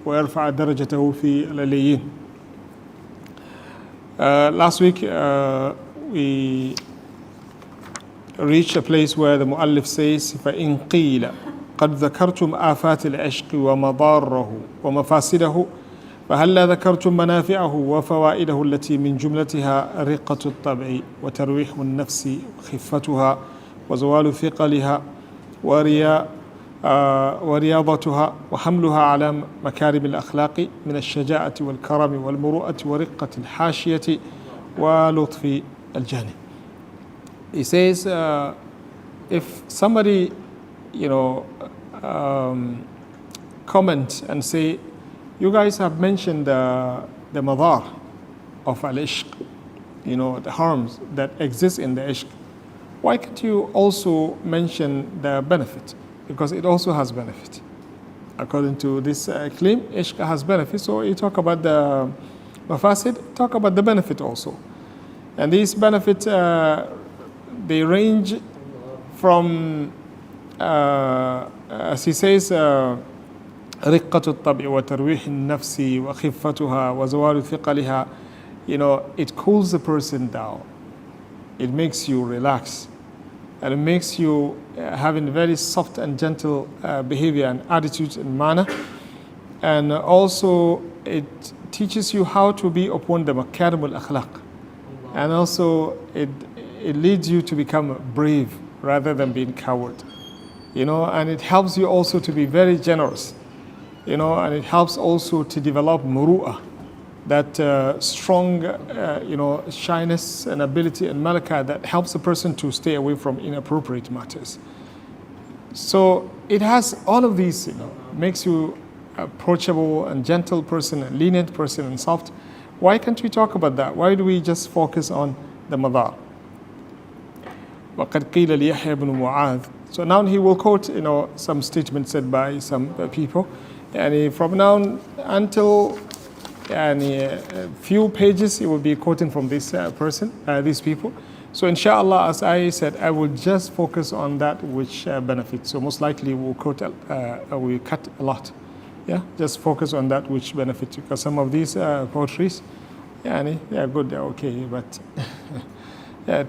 ويرفع درجته في العليين. Last week we reached a place where the Mu'allif says فإن قيل قد ذكرتم آفات العشق ومضاره ومفاسده فهلا ذكرتم منافعه وفوائده التي من جملتها رقة الطبع وترويح النفس وخفتها وزوال ثقلها ورياضتها وحملها على مكارم الأخلاق من الشجاعة والكرم والمروءة ورقة الحاشية ولطف الجانب. He says if somebody comment and say, you guys have mentioned the madar of al-ishq, the harms that exist in the ishq. Why can't you also mention the benefit? Because it also has benefit. According to this claim, ishq has benefit. So you talk about the mafasid, talk about the benefit also. And these benefits, they range from, as he says, رقة الطبع وترويح النفس وخفتها وزوال ثقلها. It cools the person down. It makes you relax. And it makes you having very soft and gentle behavior and attitude and manner. And also it teaches you how to be upon the makarim al-akhlaq. And also it leads you to become brave rather than being coward. And it helps you also to be very generous. And it helps also to develop muru'ah, that strong, shyness and ability and malaka that helps a person to stay away from inappropriate matters. So it has all of these, makes you approachable and gentle person, a lenient person and soft. Why can't we talk about that? Why do we just focus on the madar? وَقَدْ قِيلَ لِيَحْيَى بْنُ مُعَاذ. So now he will quote, some statements said by some people. And from now until a few pages, he will be quoting from this these people. So inshallah, as I said, I will just focus on that which benefits. So most likely we'll cut a lot. Yeah, just focus on that which benefits, because some of these poetries, they are good, they're okay, but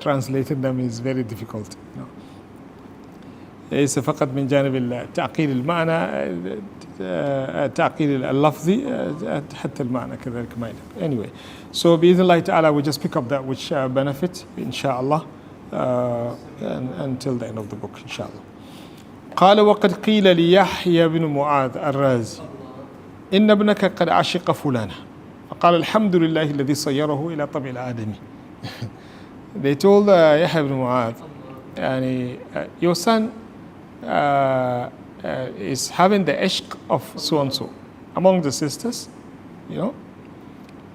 translating them is very difficult. ليس فقط من جانب تعقيد المعنى تعقيد اللفظي حتى المعنى كذلك ما يليق. Anyway, so بإذن الله تعالى we just pick up that which benefit inshallah until the end of the book inshallah. قال وقد قيل ليحيى بن معاذ الرازي إن ابنك قد عشق فلانا فقال الحمد لله الذي صيره إلى طبع الآدمي. They told Yahya ibn Mu'adh, your son is having the ishq of so and so among the sisters,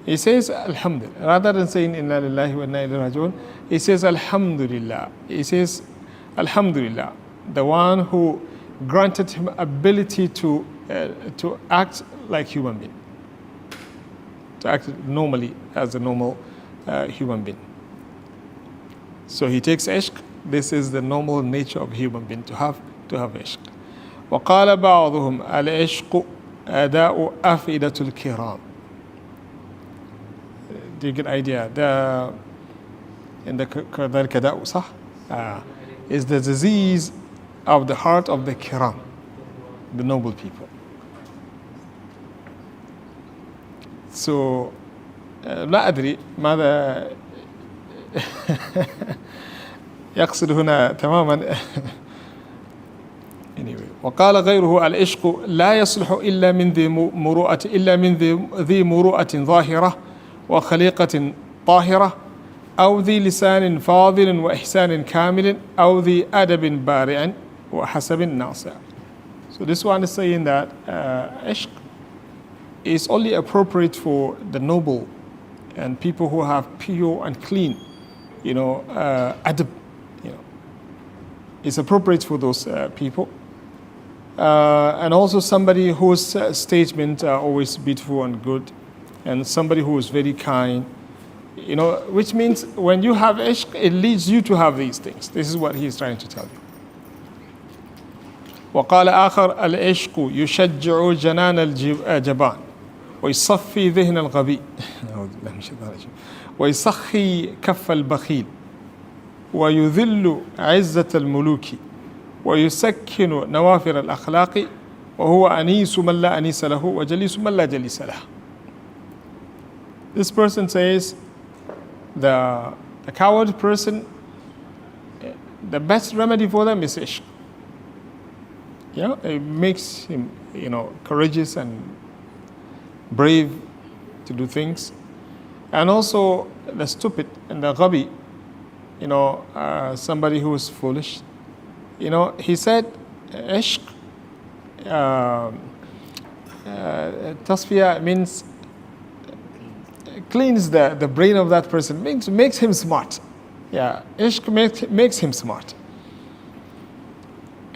He says Alhamdulillah. Rather than saying Inna lillahi wa inna ilayhi raji'un, he says Alhamdulillah. He says Alhamdulillah, the one who granted him ability to act like human being, to act normally as a normal human being. So he takes ishq. This is the normal nature of human being, to have ishq. وقال بعضهم العشق أداء أفئدة الكرام. Do you get idea? كذلك داء صح? Is the disease of the heart of the kiram, the noble people. So لا أدري ماذا يقصد هنا تماما. Anyway, وقال غيره العشق لا يصلح إلا من ذي مروءة ظاهرة وخليقة طاهرة أو ذي لسان فاضل وإحسان كامل أو ذي أدب بارع وحسب ناصع. So this one is saying that ishq is only appropriate for the noble and people who have pure and clean, adab, It's appropriate for those people. And also somebody whose statements are always beautiful and good, and somebody who is very kind, which means when you have ishq, it leads you to have these things. This is what he is trying to tell you. وقال آخر العشق يشجع جنان الجبان ويصفي ذهن الغبي نعوذ بالله من الشيطان الرجيم ويسخي كف البخيل ويذل عزة الملوك ويسكن نوافر الأخلاق وهو أنيس من لا أنيس له وجليس من لا جليس له. This person says the coward person, the best remedy for them is ishq. Yeah, it makes him, courageous and brave to do things. And also the stupid and the ghabi, somebody who is foolish. He said, ishq, tasfiyah means cleans the brain of that person, makes him smart. Yeah, ishq makes him smart.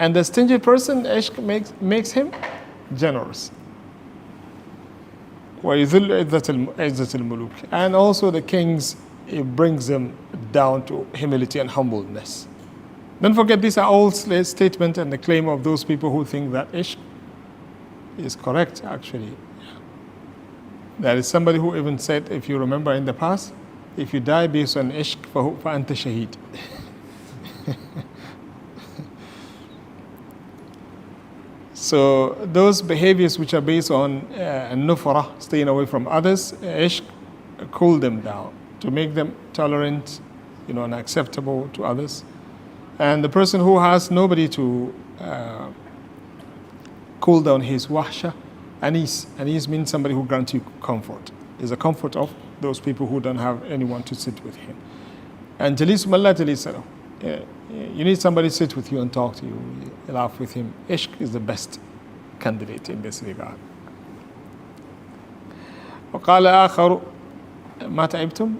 And the stingy person, ishq makes him generous. وَيُذِلُّ عِزَّةَ الْمُلُوكِ. And also the kings, it brings them down to humility and humbleness. Don't forget, these are all statements and the claim of those people who think that ishq is correct, actually. There is somebody who even said, if you remember in the past, if you die based on ishq, فَأَنْتَ شَهِيد. So those behaviors which are based on nufra, staying away from others, ishq, cool them down to make them tolerant, and acceptable to others. And the person who has nobody to cool down his wahsha, anis means somebody who grants you comfort. Is the comfort of those people who don't have anyone to sit with him. And jalis mallah jalisara. You need somebody to sit with you and talk to you, laugh with him. Ishq is the best candidate in this regard. وقال آخر ما تعبتم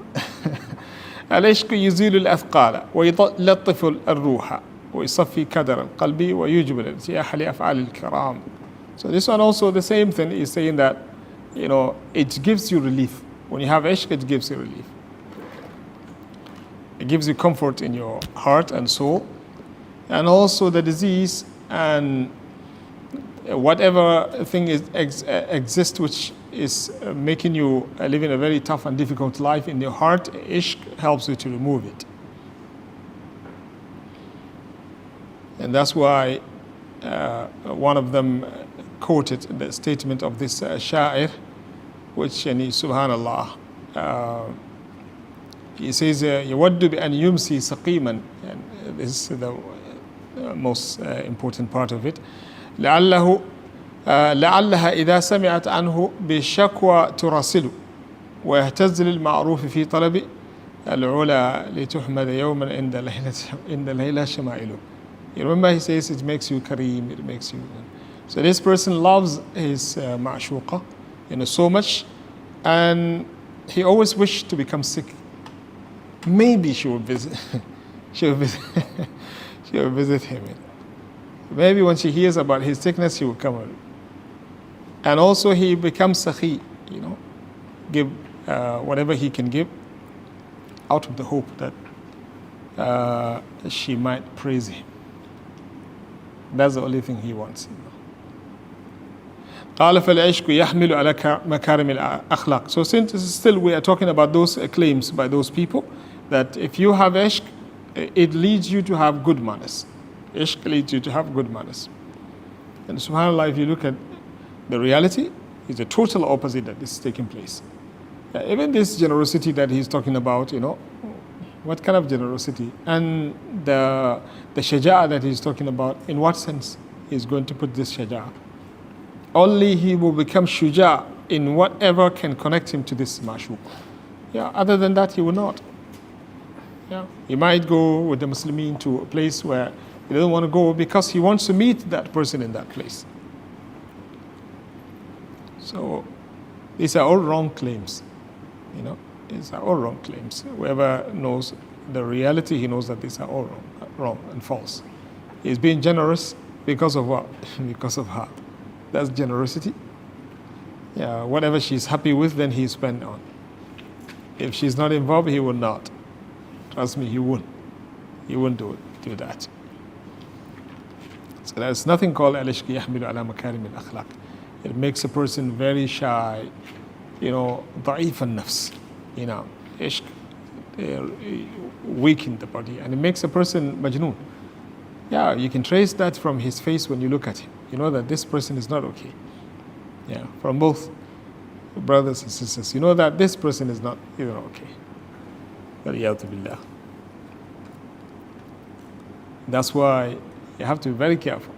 العشق يزيل الأثقال ويلطف الروح ويصفي كدر القلب ويجب الارتياح لأفعال الكرام. So this one also the same thing is saying that it gives you relief. When you have ishq, it gives you relief. It gives you comfort in your heart and soul, and also the disease and whatever thing exists which is making you living a very tough and difficult life in your heart. Ishq helps you to remove it. And that's why one of them quoted the statement of this sha'ir, which, subhanallah, he says, يود بأن يمسي سقيما, and this is the most important part of it. لعلها إذا سمعت عنه بالشكوى تراسل ويهتز للمعروف في طلب العلا لتحمد يوما عند الليلة شمائله. You remember he says it makes you kareem, it makes you. So this person loves his ma'shuqa, so much, and he always wished to become sick. Maybe she will visit. she will visit him. Maybe when she hears about his sickness, she will come. And also he becomes sakhi, give whatever he can give, out of the hope that she might praise him. That's the only thing he wants. قال فالعشق يحمل على مكارم الأخلاق. So since still we are talking about those claims by those people, that if you have ishq, it leads you to have good manners. Ishq leads you to have good manners. And subhanAllah, if you look at the reality, it's the total opposite that is taking place. Even this generosity that he's talking about, what kind of generosity? And the shaja'a that he's talking about, in what sense he's going to put this shaja'a? Only he will become shuja' in whatever can connect him to this ma'shuq. Other than that, he will not. He might go with the Muslimin to a place where he doesn't want to go because he wants to meet that person in that place. So these are all wrong claims. These are all wrong claims. Whoever knows the reality, he knows that these are all wrong and false. He's being generous because of what? Because of her. That's generosity. Whatever she's happy with, then he spends on. If she's not involved, he will not. Trust me, he won't. He won't do that. So there's nothing called al-ishq yahmilu ala makarim al-akhlaq. It makes a person very shy, ضعيف النفس, ishq, weak in the body, and it makes a person majnoon. Yeah, you can trace that from his face when you look at him. You know that this person is not okay. Yeah, from both brothers and sisters, you know that this person is not even okay. Waliyadu billah. That's why you have to be very careful,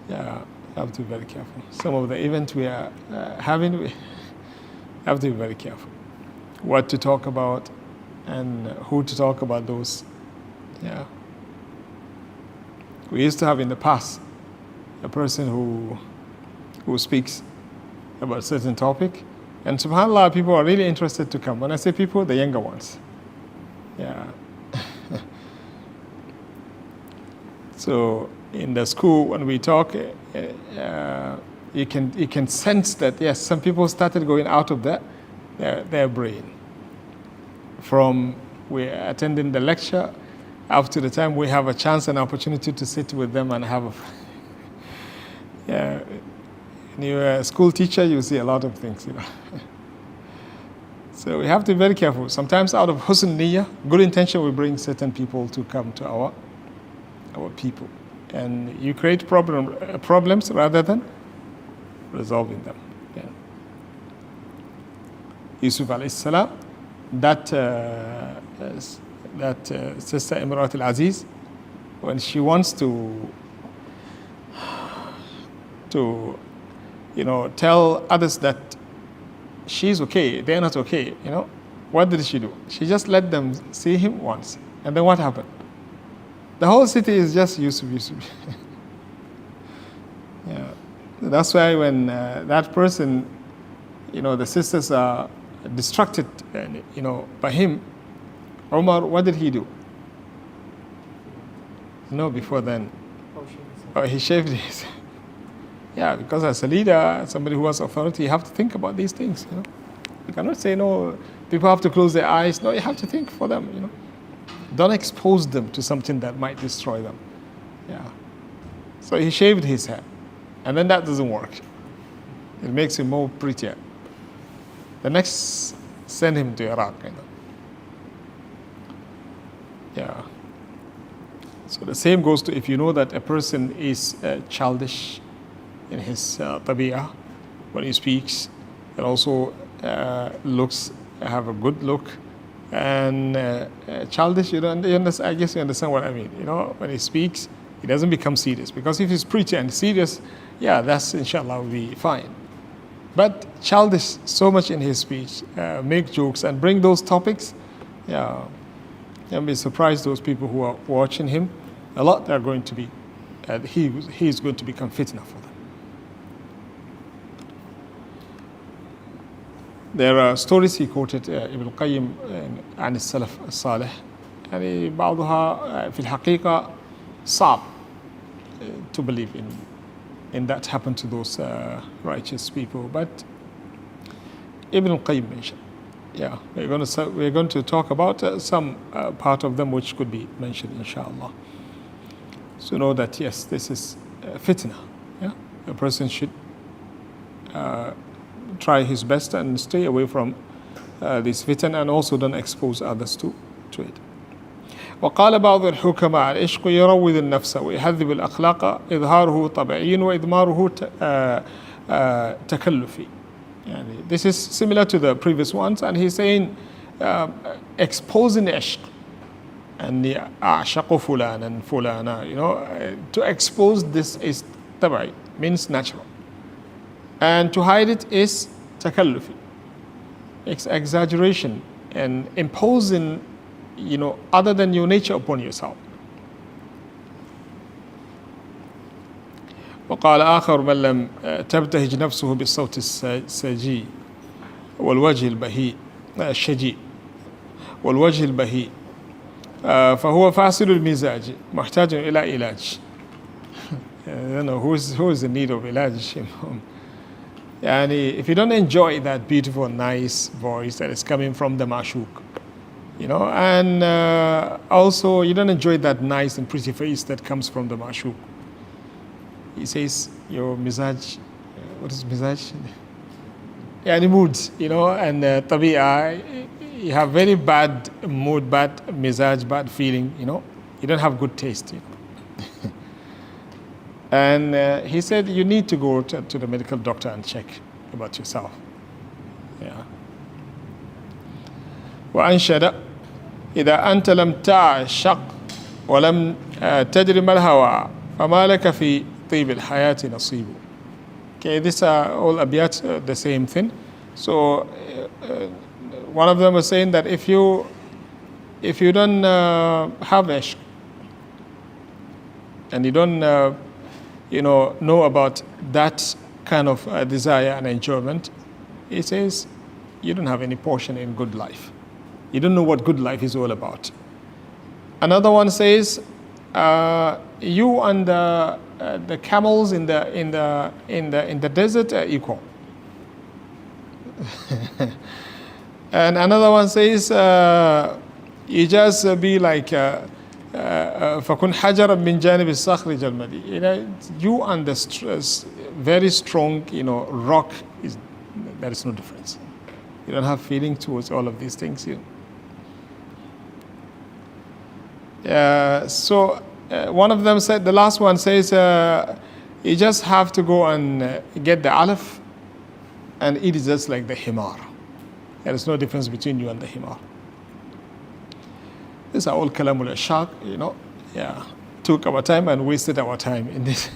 Yeah, you have to be very careful. Some of the events we are having, we have to be very careful. What to talk about and who to talk about those. Yeah. We used to have in the past a person who speaks about a certain topic, and subhanAllah, people are really interested to come. When I say people, the younger ones. Yeah. So in the school, when we talk, you can sense that, yes, some people started going out of their brain. From we attending the lecture up to the time we have a chance and opportunity to sit with them and have yeah. When you're a school teacher, you see a lot of things, So we have to be very careful. Sometimes out of husn niyyah, good intention, we bring certain people to come to our people. And you create problems rather than resolving them. Yeah. Yusuf alayhi salam, that Sister Imrat al-Aziz, when she wants to tell others that she's okay, they're not okay, what did she do? She just let them see him once. And then what happened? The whole city is just Yusuf. Yeah. That's why when that person, the sisters are distracted, by him, Umar, what did he do? No, before then. He shaved his. Yeah, because as a leader, somebody who has authority, you have to think about these things, You cannot say, no, people have to close their eyes. No, you have to think for them, Don't expose them to something that might destroy them. Yeah. So he shaved his hair. And then that doesn't work. It makes him more prettier. The next, send him to Iraq, Yeah. So the same goes to if you know that a person is childish in his tabi'ah, when he speaks, and also have a good look, and childish, I guess you understand what I mean. When he speaks, he doesn't become serious. Because if he's pretty and serious, yeah, that's inshallah will be fine. But childish so much in his speech, make jokes and bring those topics, yeah, you'll be surprised those people who are watching him, a lot are going to be, he is going to become fitna for them. There are stories he quoted Ibn al-Qayyim عن السلف الصالح يعني بعضها في الحقيقة صعب to believe in that happened to those righteous people, but Ibn al-Qayyim mentioned. Yeah, we're going to talk about some part of them which could be mentioned, inshallah. So know that yes, this is fitna. Yeah, a person should try his best and stay away from this fitna, and also don't expose others to it. وقال بعض الحكماء العشق يروض النفس ويهذب الأخلاق إظهاره طبيعي وإضماره تكلفي. This is similar to the previous ones, and he's saying exposing ishq and the أعشق فلانا فلانا, to expose this is tabai, means natural, and to hide it is takallufi, exaggeration and imposing other than your nature upon yourself. وقال آخر من لم تبتهج نفسه بالصوت السجي والوجه البهي الشجي والوجه البهي فهو فاسد المزاج محتاج إلى علاج. I don't know who is in need of علاج. If you don't enjoy that beautiful, nice voice that is coming from the ma'shook, and also you don't enjoy that nice and pretty face that comes from the ma'shook, he says your mizaj, what is mizaj? Yeah, the moods, and tabi'ah, you have very bad mood, bad mizaj, bad feeling, you don't have good taste. And he said you need to go to the medical doctor and check about yourself. Yeah. وأنشد إذا أنت لم تعشق ولم تدر ما الهوى فما لك في طيب الحياة نصيب. Okay, these are all abiyat, the same thing. So one of them was saying that if you don't have ishq and you don't know about that kind of desire and enjoyment, he says you don't have any portion in good life. You don't know what good life is all about. Another one says you and the camels in the desert are equal. And another one says you just be like فكن حجرا من جانب الصخر جلمدي. You and the very strong rock, there is no difference. You don't have feeling towards all of these things. So one of them said, the last one says, you just have to go and get the alaf and eat it just like the himar. There is no difference between you and the himar. These are all kalamul ashaq, took our time and wasted our time in this,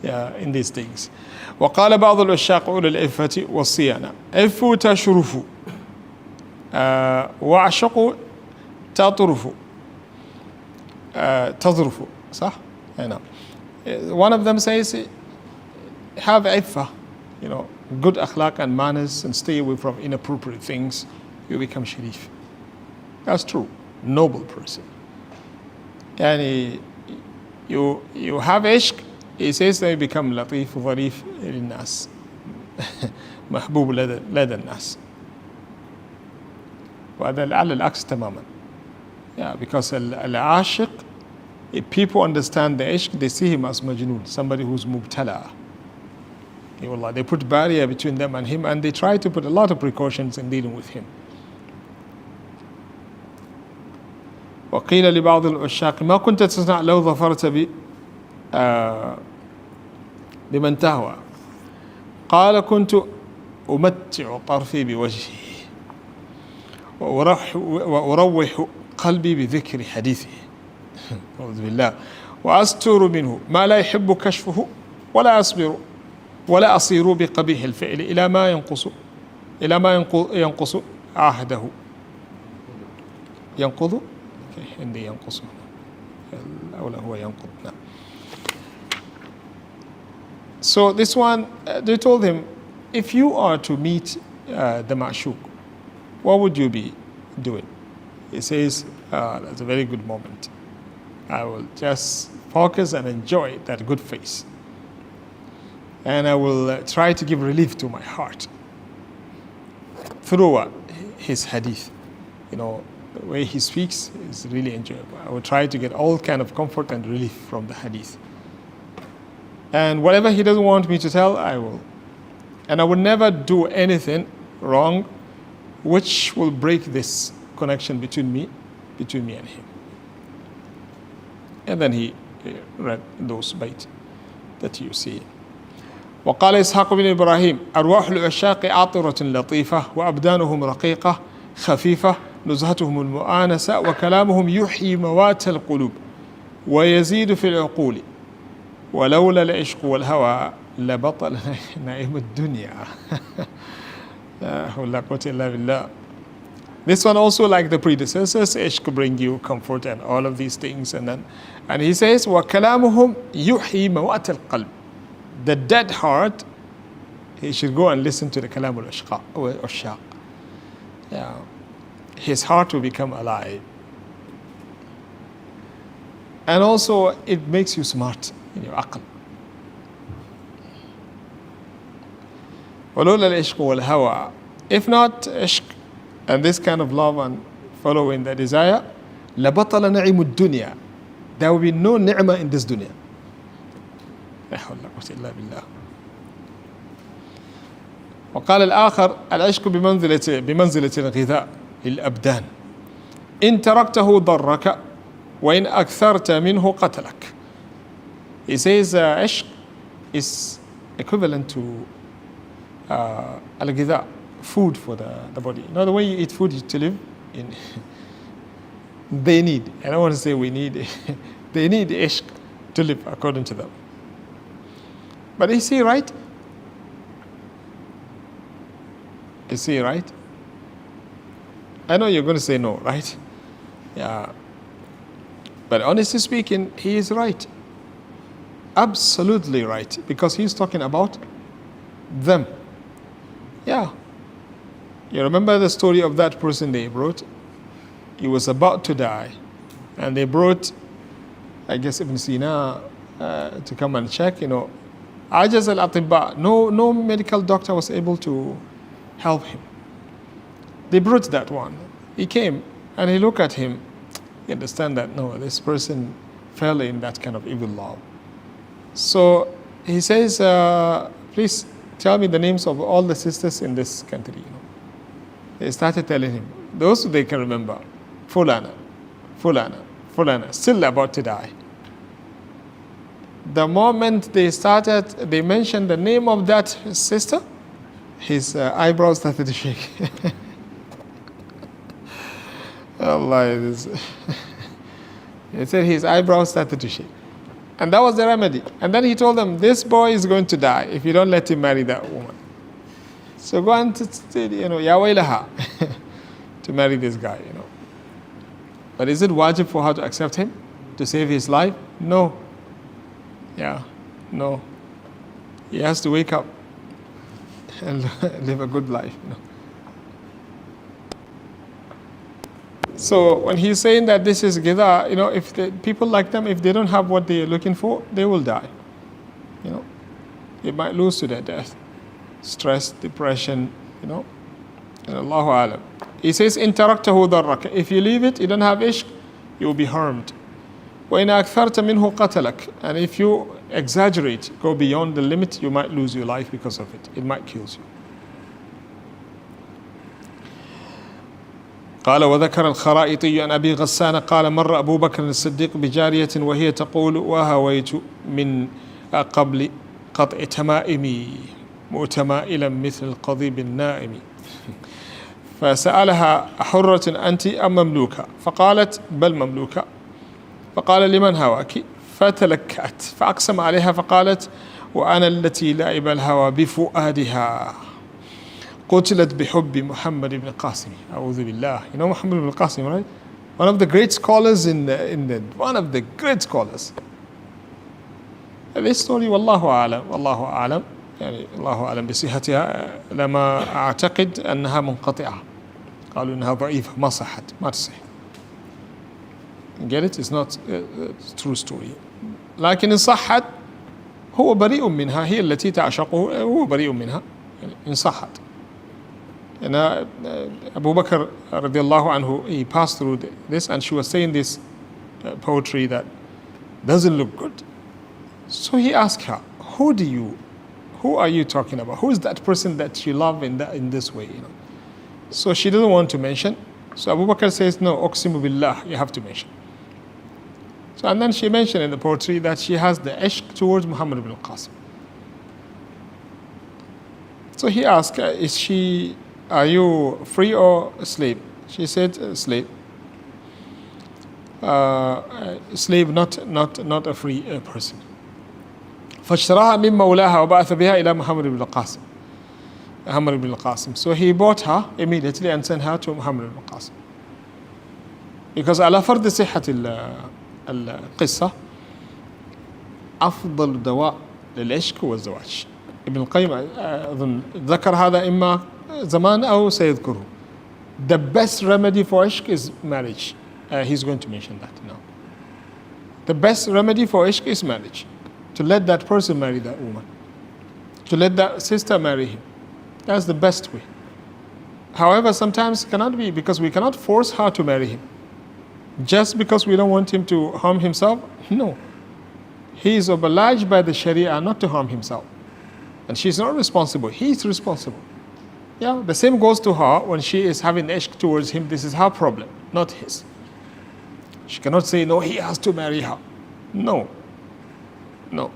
in these things. وقال بعض العشاق أولي العفة والصيانة عفوا تشرفوا وعشقوا تطرفوا تظرفوا صح؟ One of them says have iffa, good akhlaq and manners and stay away from inappropriate things, you become sharif. That's true, noble person. And you have ishq, he says that you become latif, ظريف للناس محبوب لدى الناس. وهذا على العكس تماما. Yeah, because al-ashiq, if people understand the ishq, they see him as majnoon, somebody who's mubtala. They put barrier between them and him, and they try to put a lot of precautions in dealing with him. وقيل لبعض العشاق ما كنت تصنع لو ظفرت بمن تهوى قال كنت أمتع طرفي بوجهه وأروح قلبي بذكر حديثه أعوذ بالله وأستر منه ما لا يحب كشفه ولا أصبر ولا أصير بقبيح الفعل إلى ما ينقص عهده ينقض عندي ينقص الأولى هو ينقض. So this one, they told him, if you are to meet the ma'shuq, what would you be doing? He says, that's a very good moment. I will just focus and enjoy that good face. And I will try to give relief to my heart through his hadith. The way he speaks is really enjoyable. I will try to get all kind of comfort and relief from the hadith. And whatever he doesn't want me to tell, I will. And I will never do anything wrong which will break this connection between me and him. And then he read those bait that you see. وقال إسحاق بن إبراهيم أرواح العشاق عطرة لطيفة وأبدانهم رقيقة خفيفة نزهتهم المؤانسة وكلامهم يحيي موات القلوب ويزيد في العقول ولولا العشق والهوى لبطل نعيم الدنيا. لا قوة إلا بالله. This one also, like the predecessors, ishq bring you comfort and all of these things. And he says, وَكَلَامُهُمْ يُحْيِي مَوَاتَ الْقَلْبِ. The dead heart, he should go and listen to the kalam al-ashaq. Yeah. His heart will become alive. And also, it makes you smart in your aql. وَلَوْلَا الْعِشْقُ وَالْهَوَى. If not ishq, and this kind of love and following the desire, لَبَطَلَ نَعِمُ الدُّنْيَا. There will be no ni'mah in this dunya. لا حول ولا قوة إلا بالله. وقال الآخر العشق بمنزلة الغذاء للأبدان إن تركته ضرك وإن أكثرت منه قتلك. He says عشق is equivalent to al-ghidha, food for the body. You know the way you eat food to live in. They need, I don't want to say we need, they need ishq to live according to them. But is he right? Is he right? I know you're going to say no, right? Yeah. But honestly speaking, he is right. Absolutely right. Because he's talking about them. Yeah. You remember the story of that person they brought? He was about to die. And they brought, I guess, Ibn Sina to come and check, Ajaz al-Atibba. No medical doctor was able to help him. They brought that one. He came and he looked at him. You understand that, no, this person fell in that kind of evil law. So he says, please tell me the names of all the sisters in this country. They started telling him, those they can remember, Fulana, Fulana, Fulana, still about to die. The moment they mentioned the name of that sister, his eyebrows started to shake. Allah, he said his eyebrows started to shake. And that was the remedy. And then he told them, this boy is going to die if you don't let him marry that woman. So go and, ya waylaha, to marry this guy, But is it wajib for her to accept him? To save his life? No. Yeah, no. He has to wake up and live a good life, So when he's saying that this is ghidha, if people like them, if they don't have what they're looking for, they will die. They might lose to their death. Stress, depression, And Allahu Alam. He says, إِن تَرَكْتَهُ ضَرَّكَ. If you leave it, you don't have ishq, you will be harmed. وَإِنْ أَكْثَرْتَ مِنْهُ قَتَلَكَ. And if you exaggerate, go beyond the limit, you might lose your life because of it. It might kill you. قال وذكر الخرائطي عن أبي غسان قال مر أبو بكر الصديق بجارية وهي تقول وهويت من قبل قطع تمائمي متمائلا مثل القضيب النائم فسألها أحرة أنت أم مملوكة فقالت بل مملوكة فقال لمن هواك فتلكأت فأقسم عليها فقالت وأنا التي لعب الهوى بفؤادها قتلت بحب محمد بن قاسم أعوذ بالله. Muhammad ibn Qasim, right? One of the great scholars one of the great scholars. This story والله أعلم يعني الله أعلم بصحتها لما أعتقد أنها منقطعة قالوا أنها ضعيفة ما صحت ما تصح. Get it? It's not a true story. لكن إن صحت هو بريء منها هي التي تعشقه هو بريء منها إن صحت. Abu Bakr radiallahu anhu, he passed through this and she was saying this poetry that doesn't look good. So he asked her, who are you talking about? Who is that person that you love in this way? So she doesn't want to mention. So Abu Bakr says, no, Uqsimu billah, you have to mention. So and then she mentioned in the poetry that she has the ishq towards Muhammad ibn Qasim. So he asked, are you free or a slave? She said, slave. Slave, not a free person. فاشتراها من مولاها وبعث بها إلى محمد بن القاسم. Muhammad ibn al-Qasim. So he bought her immediately and sent her to Muhammad ibn al-Qasim. Because على فرض صحة القصة أفضل دواء للعشق هو الزواج. ابن القيم أظن ذكر هذا إما زمان أو سيذكره. The best remedy for ishq is marriage. He's going to mention that now. The best remedy for ishq is marriage. To let that person marry that woman. To let that sister marry him. That's the best way. However, sometimes it cannot be because we cannot force her to marry him. Just because we don't want him to harm himself? No. he is obliged by the Sharia not to harm himself. And she's not responsible, he is responsible. Yeah, the same goes to her when she is having ishq towards him. This is her problem, not his. She cannot say, no, he has to marry her. No. No.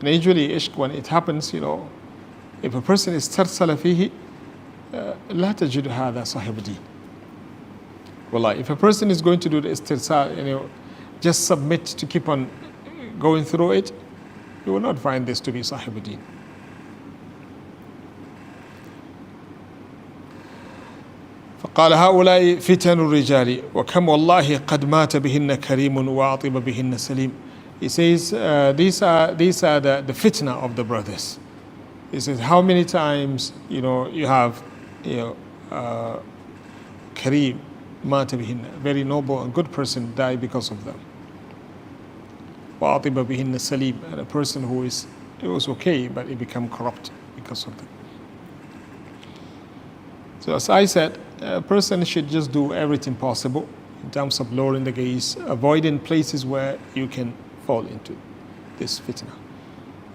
And usually ishq, when it happens, if a person is استرسل فيه لا تجد هذا صاحب دين. Wallah, if a person is going to do the istirsal, just submit to keep on going through it, you will not find this to be صاحب دين. فقال هؤلاء فتن الرجال وكم والله قد مات بهن كريم وعطب بهن سليم. He says these are the fitna of the brothers. He says how many times you have Kareem مات بهن, very noble and good person die because of them. وعطب بهن سليم, and a person who was okay but he become corrupt because of them. So as I said, a person should just do everything possible in terms of lowering the gaze, avoiding places where you can fall into this fitna.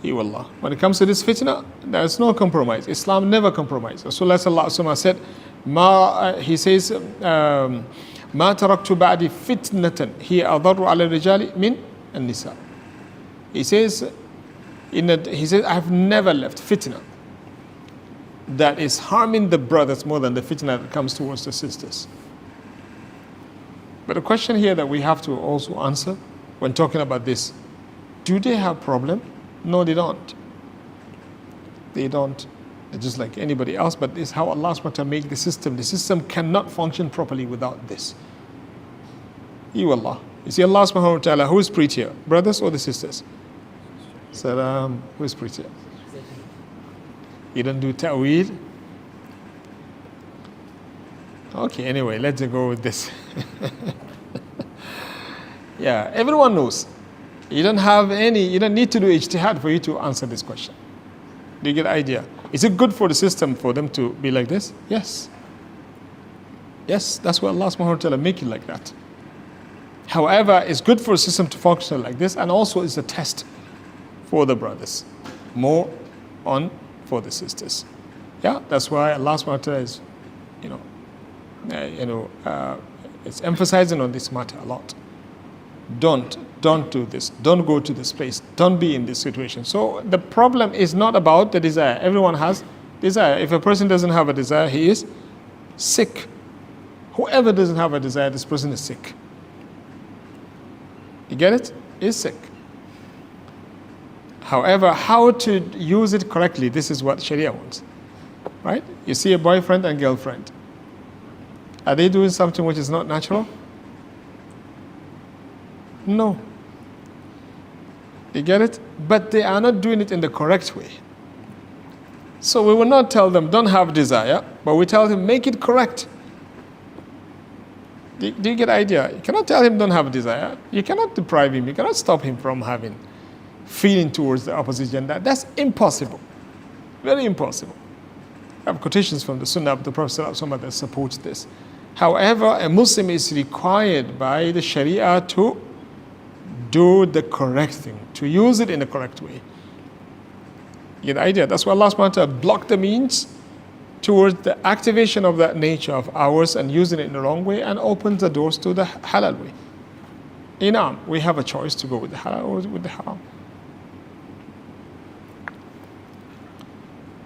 Wallah. When it comes to this fitna, there is no compromise. Islam never compromises. Rasulullah sallallahu alaihi wasallam said, he says, ما تركت بعد فتنة هي أضر على الرجال من النساء. He says, I have never left fitna that is harming the brothers more than the fitna that comes towards the sisters. But the question here that we have to also answer when talking about this, do they have problem? No, they don't. They don't. They're just like anybody else, but this is how Allah subhanahu wa ta'ala make the system. The system cannot function properly without this. Allah. You see Allah subhanahu wa ta'ala, who is prettier, brothers or the sisters? Salam, who is prettier? You don't do ta'weed? Okay, anyway, let's go with this. Yeah, everyone knows. You don't need to do ijtihad for you to answer this question. Do you get the idea? Is it good for the system for them to be like this? Yes. Yes, that's why Allah subhanahu wa ta'ala make it like that. However, it's good for a system to function like this, and also it's a test for the brothers. More on for the sisters. Yeah, that's why Allah subhanahu wa ta'ala is, it's emphasizing on this matter a lot. Don't do this. Don't go to this place. Don't be in this situation. So the problem is not about the desire. Everyone has desire. If a person doesn't have a desire, he is sick. Whoever doesn't have a desire, this person is sick. You get it? Is sick. However, how to use it correctly, this is what Sharia wants. Right? You see a boyfriend and girlfriend. Are they doing something which is not natural? No. You get it? But they are not doing it in the correct way. So we will not tell them, don't have desire, but we tell them, make it correct. Do you get the idea? You cannot tell him, don't have desire. You cannot deprive him. You cannot stop him from having feeling towards the opposite gender. That's impossible. Very impossible. I have quotations from the Sunnah of the Prophet ﷺ that supports this. However, a Muslim is required by the Sharia to do the correct thing, to use it in the correct way. You get the idea? That's why Allah subhanahu wa ta'ala blocked the means towards the activation of that nature of ours and using it in the wrong way, and opens the doors to the halal way. We have a choice to go with the halal or with the haram.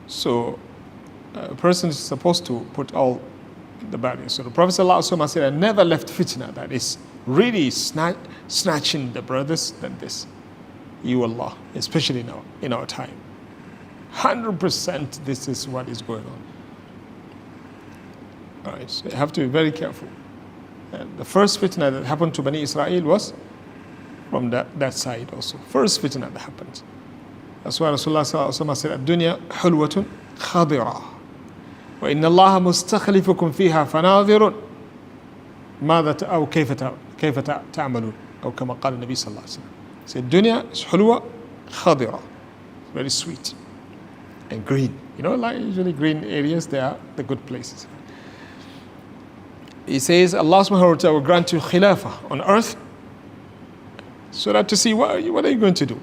So a person is supposed to put all the barriers. So the Prophet ﷺ said, I never left fitna that is really snatching the brothers than this. Allah, especially now in our time. 100% this is what is going on. All right, so you have to be very careful. And the first fitna that happened to Bani Israel was from that side also. First fitna that happened. That's why Rasulullah said, Ad-Dunya hulwatun khadira. Wa inna Allah mustakhlifukum fiha fanadhirun. ماذا أو كيف تعملون أو كما قال النبي صلى الله عليه وسلم. So dunya is hulwa khadira, very sweet and green. Like usually green areas, they are the good places. He says Allah subhanahu wa ta'ala will grant you khilafah on earth So that to see what are you going to do?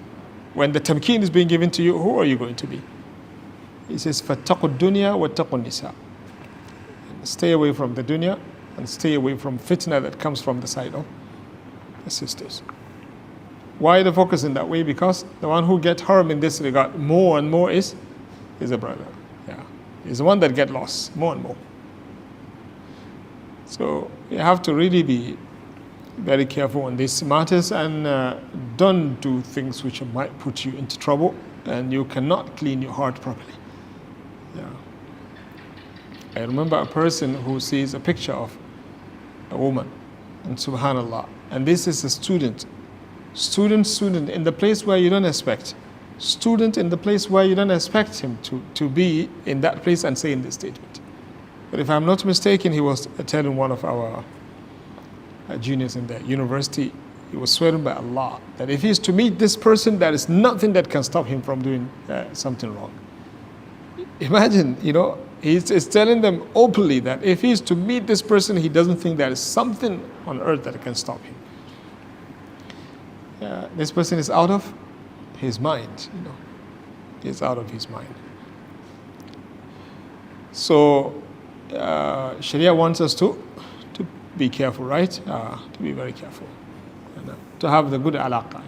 When the tamkeen is being given to you, who are you going to be? He says, فَاتَّقُوا الدُّنْيَا وَاتَّقُوا النِّسَاء. Stay away from the dunya and stay away from fitna that comes from the side of the sisters. Why the focus in that way? Because the one who gets harmed in this regard more and more is a brother. Yeah, is the one that gets lost more and more. So you have to really be very careful on these matters and don't do things which might put you into trouble, and you cannot clean your heart properly. Yeah. I remember a person who sees a picture of a woman, and subhanallah, and this is a student in the place where you don't expect. Student in the place where you don't expect him to be in that place and saying this statement. But if I'm not mistaken, he was telling one of our juniors in the university, he was swearing by Allah that if he is to meet this person, there is nothing that can stop him from doing something wrong. Imagine, he's telling them openly that if he is to meet this person, he doesn't think there is something on earth that can stop him. This person is out of his mind, He's out of his mind. So, Sharia wants us to be careful, right? To be very careful. And, to have the good alaqa.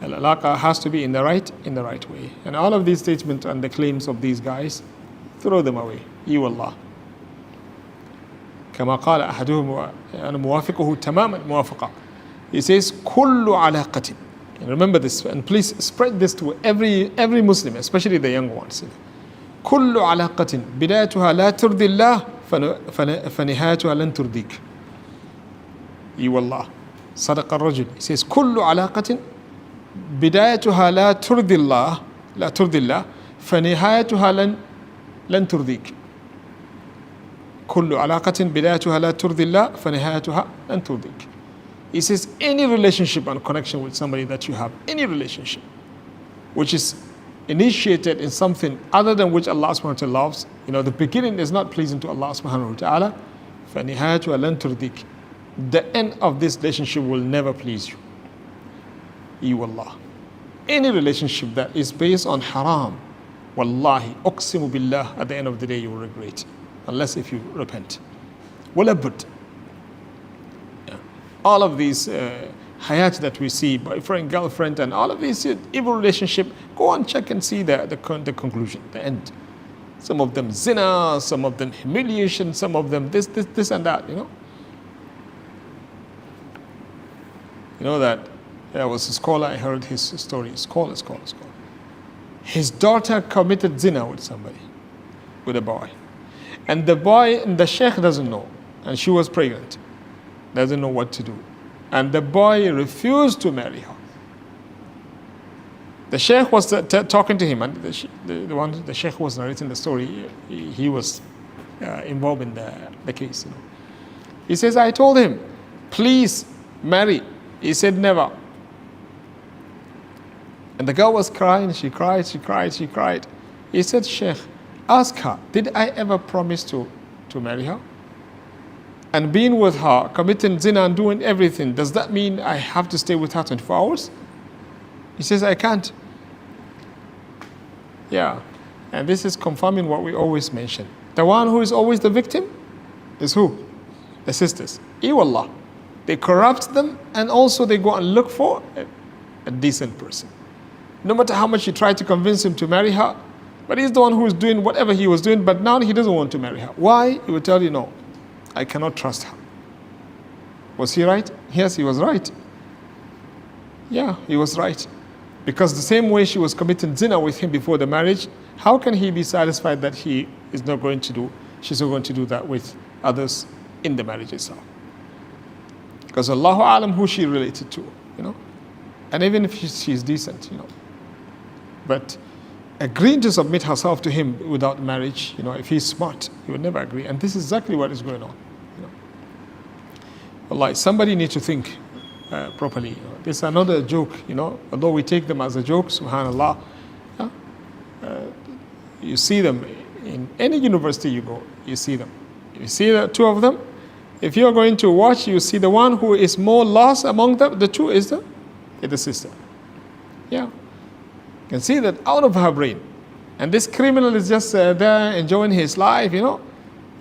Al-alaqa has to be in the right way. And all of these statements and the claims of these guys, throw them away. Allah. كما قال أحدهم أنا موافقه تمام الموافقة. He says كل علاقة. And remember this, and please spread this to every Muslim, especially the young ones. كل علاقة بدايتها لا ترضي الله فنهايتها لن ترضيك. والله صدق الرجل. He says كل علاقة بدايتها لا ترضي الله فنهايتها لن ترضيك. كل علاقة بدايتها لا ترضي الله فنهايتها لن ترضيك. He says any relationship and connection with somebody that you have, any relationship which is initiated in something other than which Allah subhanahu wa ta'ala loves, the beginning is not pleasing to Allah subhanahu wa ta'ala, فَنِهَايَتُهَا لَن تُرْضِيكَ. The end of this relationship will never please you. Allah. Any relationship that is based on haram, wallahi, uqsimu billah, at the end of the day you will regret, unless if you repent. Walabud. All of these hayat that we see, boyfriend, girlfriend, and all of these evil relationship, go and check and see the conclusion, the end. Some of them zina, some of them humiliation, some of them this and that, You know that there was a scholar, I heard his story, scholar. His daughter committed zina with somebody, with a boy. And the sheikh doesn't know, and she was pregnant. Doesn't know what to do. And the boy refused to marry her. The sheikh was talking to him, and the sheikh was narrating the story. He was involved in the case. He says, I told him, please marry. He said, never. And the girl was crying. She cried. He said, Sheikh, ask her, did I ever promise to marry her? And being with her, committing zina and doing everything, does that mean I have to stay with her 24 hours? He says, I can't. Yeah. And this is confirming what we always mention. The one who is always the victim is who? The sisters. Wallah. They corrupt them, and also they go and look for a decent person. No matter how much you try to convince him to marry her, but he's the one who is doing whatever he was doing, but now he doesn't want to marry her. Why? He will tell you, no, I cannot trust her. Was he right? Yes, he was right. Yeah, he was right. Because the same way she was committing zina with him before the marriage, how can he be satisfied that she's not going to do that with others in the marriage itself? Because Allahu Alam who she related to, And even if she's decent, But agreeing to submit herself to him without marriage, if he's smart, he would never agree. And this is exactly what is going on. Wallahi, somebody needs to think properly. This is another joke, although we take them as a joke, subhanallah. You see them in any university you go, you see them. You see the two of them, If you're going to watch, you see the one who is more lost among the two is the sister. Yeah. You can see that out of her brain. And this criminal is just there enjoying his life,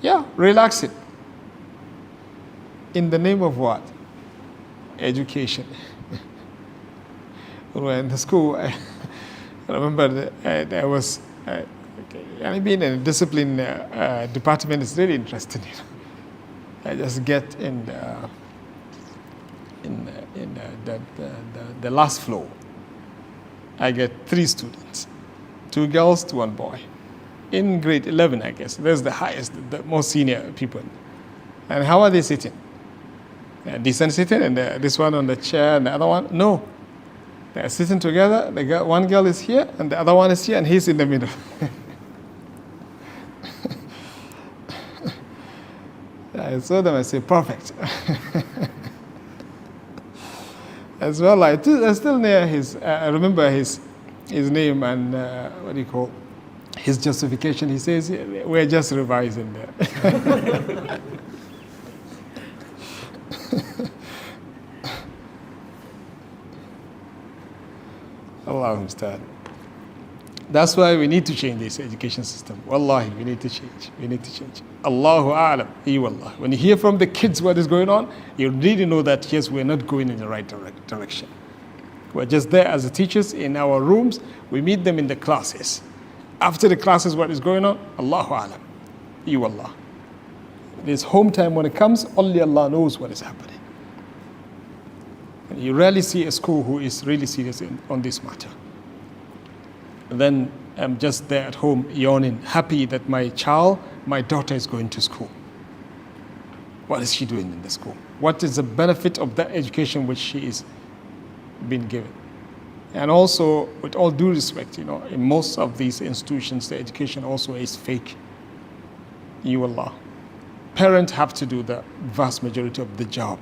Yeah, relax it. In the name of what? Education. When in the school, I remember there was, being in a discipline department is really interesting. I just get in the last floor. I get 3 students, 2 girls, 1 boy. In grade 11, I guess. There's the highest, the most senior people. And how are they sitting? Decent sitting, and this one on the chair, and the other one? No. They're sitting together. One girl is here, and the other one is here, and he's in the middle. I saw them, I say, perfect. As well, I still near I remember his name and what do you call his justification. He says, we're just revising there. Allah understand. That's why we need to change this education system. Wallahi, we need to change. We need to change. Allahu A'lam. Wallah. When you hear from the kids what is going on, you really know that yes, we're not going in the right direction. We're just there as the teachers in our rooms. We meet them in the classes. After the classes, what is going on? Allahu A'lam. Wallah. This home time when it comes, only Allah knows what is happening. And you rarely see a school who is really serious on this matter. Then I'm just there at home yawning, happy that my daughter is going to school. What is she doing in the school? What is the benefit of that education which she is being given? And also, with all due respect, in most of these institutions, the education also is fake. Allah. Parents have to do the vast majority of the job.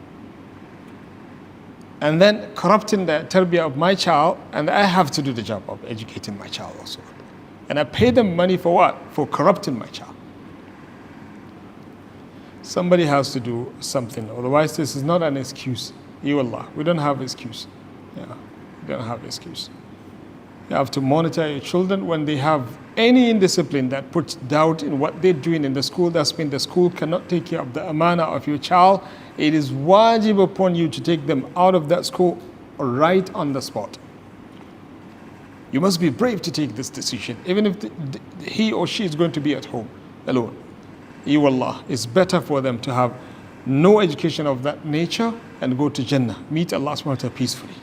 And then corrupting the tarbiyah of my child, and I have to do the job of educating my child also. And I pay them money for what? For corrupting my child. Somebody has to do something, otherwise this is not an excuse. Allah, we don't have excuse. Yeah, we don't have excuse. You have to monitor your children when they have any indiscipline that puts doubt in what they're doing in the school. That's mean the school cannot take care of the amana of your child. It is wajib upon you to take them out of that school right on the spot. You must be brave to take this decision, even if he or she is going to be at home alone. Allah, it's better for them to have no education of that nature and go to Jannah, meet Allah subhanahu wa ta'ala peacefully,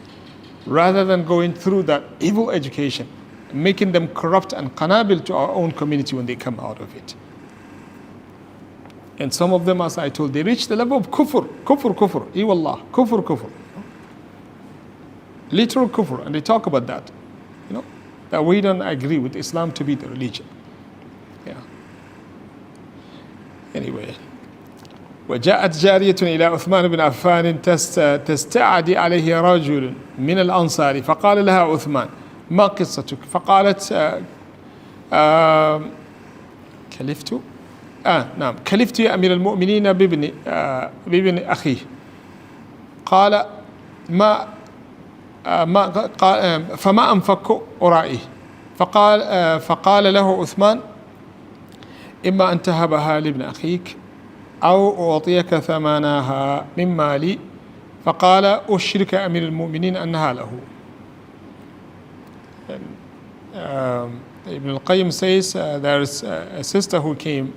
rather than going through that evil education, making them corrupt and qanabil to our own community when they come out of it. And some of them, as I told, they reach the level of kufr, Allah, kufr. Literal kufr, and they talk about that, that we don't agree with Islam to be the religion. Yeah. Anyway. وجاءت جارية إلى عثمان بن عفان تستعدي عليه رجل من الأنصار فقال لها عثمان ما قصتك؟ فقالت كلفت يا أمير المؤمنين بابن أخيه. قال فما أنفك أرائه. فقال له عثمان إما أن تهبها لابن أخيك أو أعطيك ثمنها من مالي. فقال أشرك أمير المؤمنين أنها له. Ibn al-Qayyim says there is a sister who came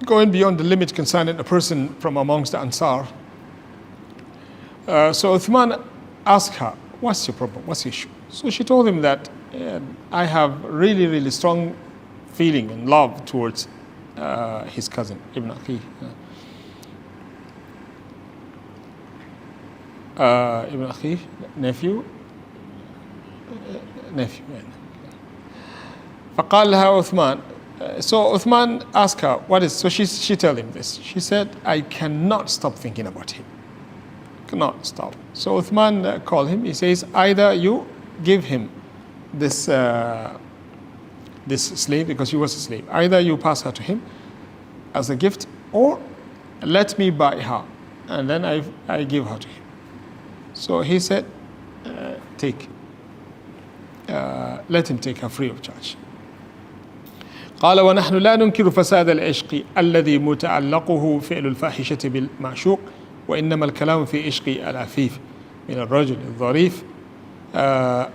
going beyond the limit concerning a person from amongst the Ansar. So Uthman asked her, what's your problem? What's the issue? So she told him that I have really, really strong feeling and love towards his cousin, Ibn Akhi. Ibn Akhi, nephew. فقال لها عثمان. So Uthman asked her, what is, so she told him this. She said, I cannot stop thinking about him. Cannot stop. So Uthman called him. He says, either you give him this slave, because she was a slave. Either you pass her to him, as a gift, or let me buy her, and then I give her to him. So he said, let him take her free of charge. قال ونحن لا ننكر فساد العشق الذي متعلقه فعل الفاحشة بالمعشوق وإنما الكلام في عشق العفيف من الرجل الظريف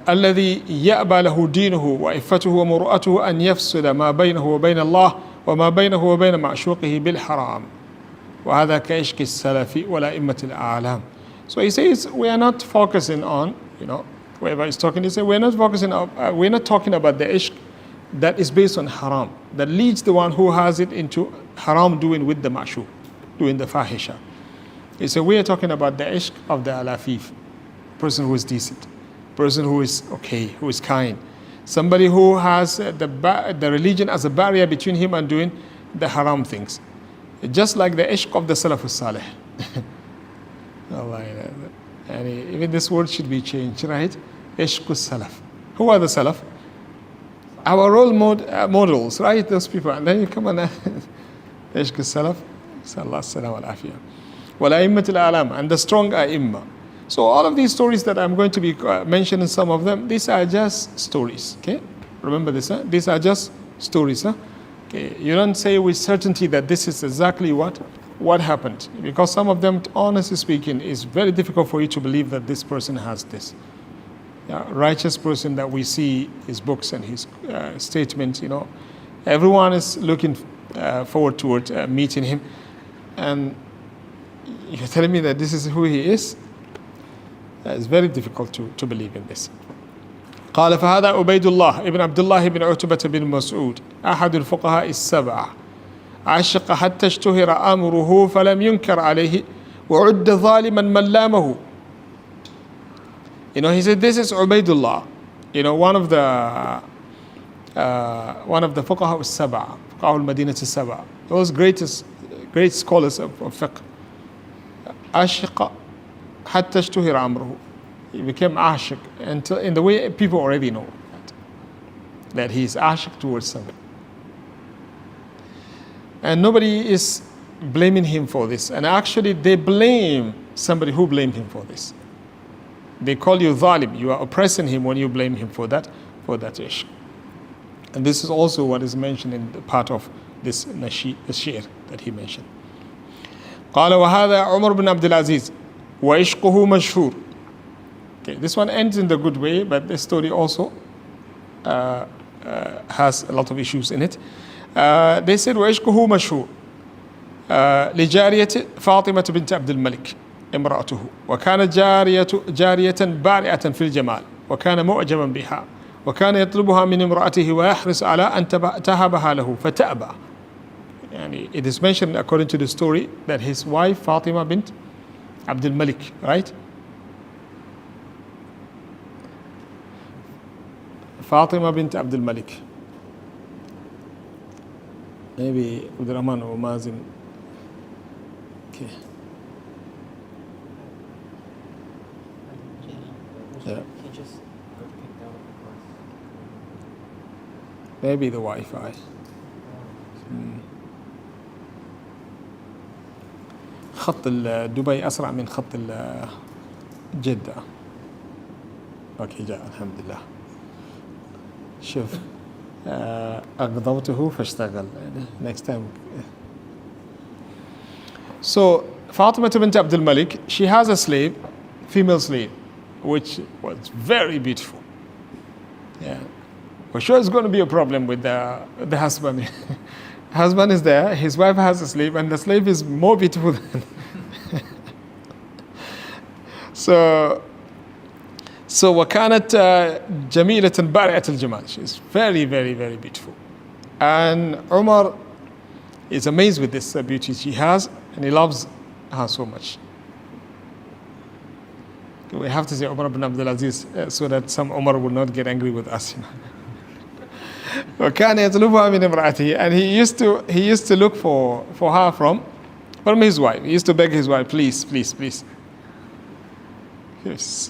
الذي يأبى له دينه وعفته ومروءته أن يفصل ما بينه وبين الله وما بينه وبين معشوقه بالحرام وهذا كعشق السلف والأئمة الأعلام. So he says we are not focusing on, whoever is talking, he says we're not talking about the ishq that is based on haram, that leads the one who has it into haram doing with the ma'shuq, doing the fahisha. He said we are talking about the ishq of the al-afif, person who is decent, person who is okay, who is kind, somebody who has the religion as a barrier between him and doing the haram things. Just like the ishq of the Salafus Salih. And even this word should be changed, right? Ishqus Salaf. Who are the Salaf? Our role models, right? Those people. And then you come on, Ishqus Salaf. Sallallahu Alaihi Wasallam. Wal-A'immat al-A'lam. And the strong A'imma. So all of these stories that I'm going to be mentioning, some of them, these are just stories. Okay? Remember this, huh? These are just stories, huh? Okay, you don't say with certainty that this is exactly what happened, because some of them, honestly speaking, is very difficult for you to believe that this person has this. Righteous person that we see his books and his statements, everyone is looking forward toward meeting him, and you're telling me that this is who he is? It's very difficult to believe in this. قال فهذا عبيد الله ابن عبد الله بن عتبة بن مسعود أحد الفقهاء السبعة عشق حتى اشتهر أمره فلم ينكر عليه وعد ظالما من لامه. He said this is Ubaidullah, one of the فقهاء السبعة, فقهاء المدينة السبعة, those great scholars of fiqh. عشق حتى اشتهر أمره. He became ashik until in the way people already know that he is ashik towards someone. And nobody is blaming him for this. And actually they blame somebody who blamed him for this. They call you zalim. You are oppressing him when you blame him for that issue. And this is also what is mentioned in the part of this shi'r that he mentioned. قال وهذا عمر بن عبد العزيز وعشقه مشهور. Okay, this one ends in the good way, but this story also has a lot of issues in it. They said وعشقه مشهور لجارية فاطمة بنت عبد الملك امرأته وكانت جارية بارعة في الجمال وكان معجبا بها وكان يطلبها من امرأته ويحرص على أن تهبها له فتأبى. It is mentioned according to the story that his wife Fatima bint Abdul Malik, right? Fatima bint Abdul Malik. Maybe Abdurrahman or Mazin. Okay. Yeah. He just got kicked out of the class. Maybe the Wi-Fi. خط دبي أسرع من خط جدة. أوكي جاء الحمد لله. شوف أغضبته فاشتغل. Next time. So Fatima bint Abdul Malik, she has a slave, female slave, which was very beautiful. Yeah. For sure it's going to be a problem with the husband. Husband is there, his wife has a slave, and the slave is more beautiful than So وكانت جميلة بارعة الجمال. She's very, very, very beautiful. And Umar is amazed with this beauty she has, and he loves her so much. We have to say Umar ibn Abdul Aziz so that some Umar will not get angry with us. وكان يطلبها من امرأته, and he used to look for her from his wife. He used to beg his wife, please, please, please,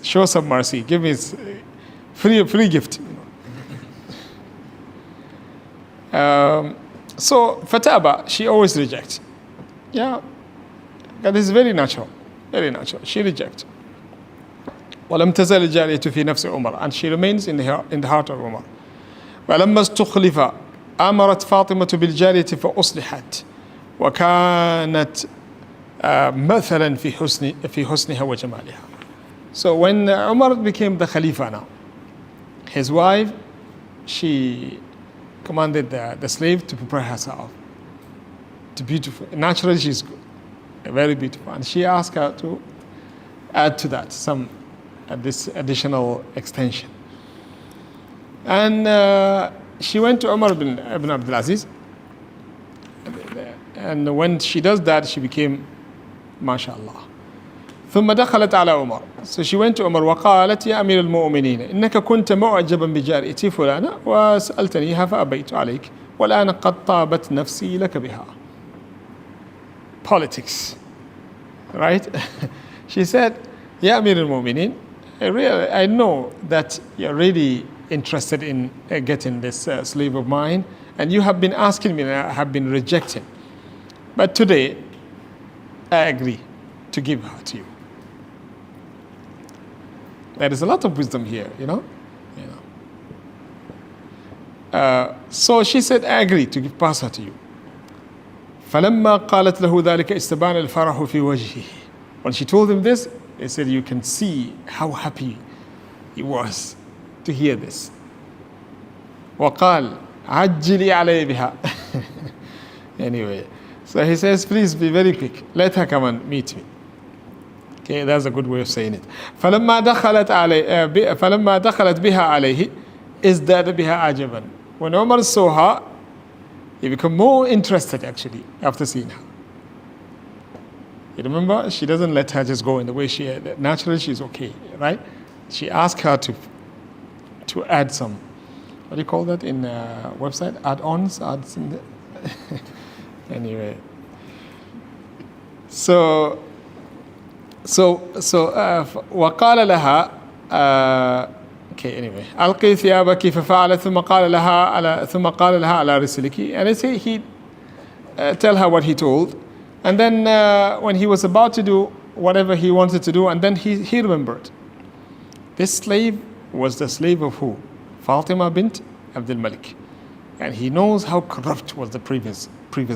show some mercy, give me free gift. So Fataba, she always rejects. Yeah, that is very natural, very natural. She rejects. ولم تزل الجارية في نفس عمر, and she remains in the heart of Umar. ولما استخلف أمرت فاطمة بالجارية فأصلحت وكانت مثلا في حسنها وجمالها. So when Umar became the Khalifa now, his wife, she commanded the slave to prepare herself to beautiful. Naturally, she's good, very beautiful, and she asked her to add to that some this additional extension. And she went to Umar ibn Abdul Aziz, and when she does that, she became, mashallah. ثم دخلت على عمر. So she went to Umar وقالت يا أمير المؤمنين إنك كنت معجبا بجاريتي فلانة وسألتنيها فأبيت عليك والآن قد طابت نفسي لك بها. Politics, right? She said, يا أمير المؤمنين, I know that you're really interested in getting this slave of mine, and you have been asking me and I have been rejecting. But today, I agree to give her to you. There is a lot of wisdom here, you know. So she said, I agree to pass her to you. فلما قالت له ذلك استبان الفرح في وجهه. When she told him this, he said, you can see how happy he was to hear this. وقال عجلي علي بها. Anyway, so he says, please be very quick. Let her come and meet me. Okay, that's a good way of saying it. فلما دخلت بها عليه ازداد بها عجبا. When Umar saw her, he became more interested actually after seeing her. You remember, she doesn't let her just go in the way she had. Naturally, she's okay, right? She asked her to add some, what do you call that in website? Add-ons, adds in the anyway. So وقال لها okay, anyway, ألقي ثيابك ففعلت ثم قال لها على رسلك. And he tell her what he told, and then when he was about to do whatever he wanted to do, and then he remembered this slave was the slave of who? Fatima bint Abdul Malik, and he knows how corrupt was the previous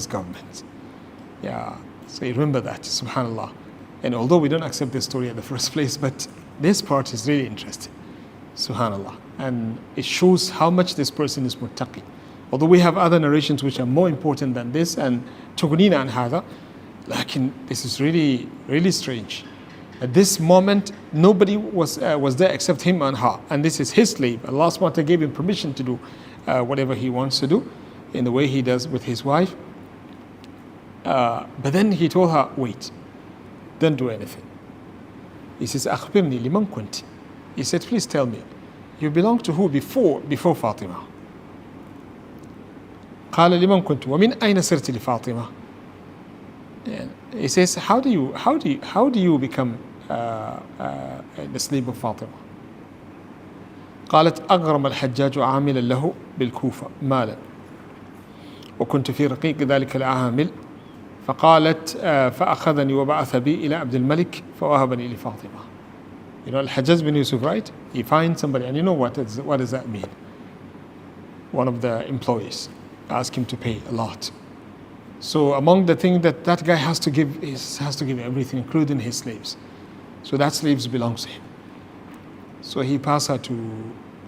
government. Yeah, so he remembered that, subhanallah. And although we don't accept this story at the first place, but this part is really interesting, subhanallah. And it shows how much this person is muttaqi. Although we have other narrations which are more important than this, and تغنينا عن هذا, lakin this is really, really strange. At this moment, nobody was there except him and her, and this is his slave. Allah subhanahu wa ta'ala gave him permission to do whatever he wants to do in the way he does with his wife. But then he told her, wait, don't do anything. He says, أخبرني لمن كنت. He said, please tell me, you belong to who before Fatima? قال لمن كنت ومن أين صرت لفاطمة. And he says, how do you become the slave of Fatima? قالت أغرم الحجاج عاملا له بالكوفة مالا وكنت في رقيق ذلك العامل فقالت فأخذني وبعث بي إلى عبد الملك فوهبني لفاطمة. You know, Al-Hajjaj bin Yusuf, right? He finds somebody, and you know what does that mean? One of the employees asked him to pay a lot. So among the things that guy has to give everything, including his slaves. So that slaves belongs to him. So he passed her to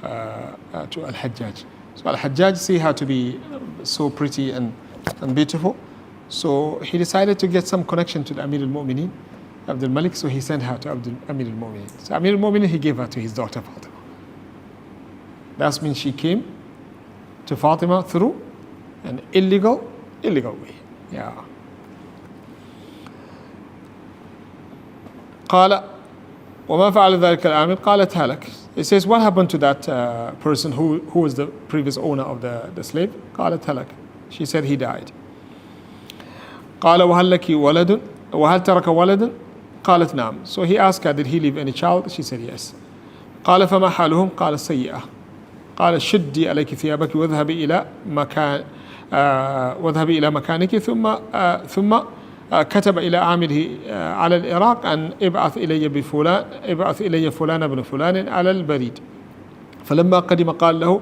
Al-Hajjaj. So Al-Hajjaj see her to be so pretty and beautiful. So he decided to get some connection to the Amir al-Mu'mineen, Abdul Malik, so he sent her to Amir al-Mu'mineen. So Amir al-Mu'mineen, he gave her to his daughter Fatima. That means she came to Fatima through an illegal way. Yeah. قال وما فعل ذلك العامل قالت هلك. It says, what happened to that person who was the previous owner of the slave? قالت هلك. She said he died. قال وهل لك ولد وهل ترك ولدا؟ قالت نعم. So he asked her, did he leave any child? She said yes. قال فما حالهم؟ قال سيئة. قال شدي عليك ثيابك واذهبي إلى واذهبي إلى مكانك ثم كتب إلى عامله على العراق أن ابعث إلي فلان بن فلان على البريد. فلما قدم قال له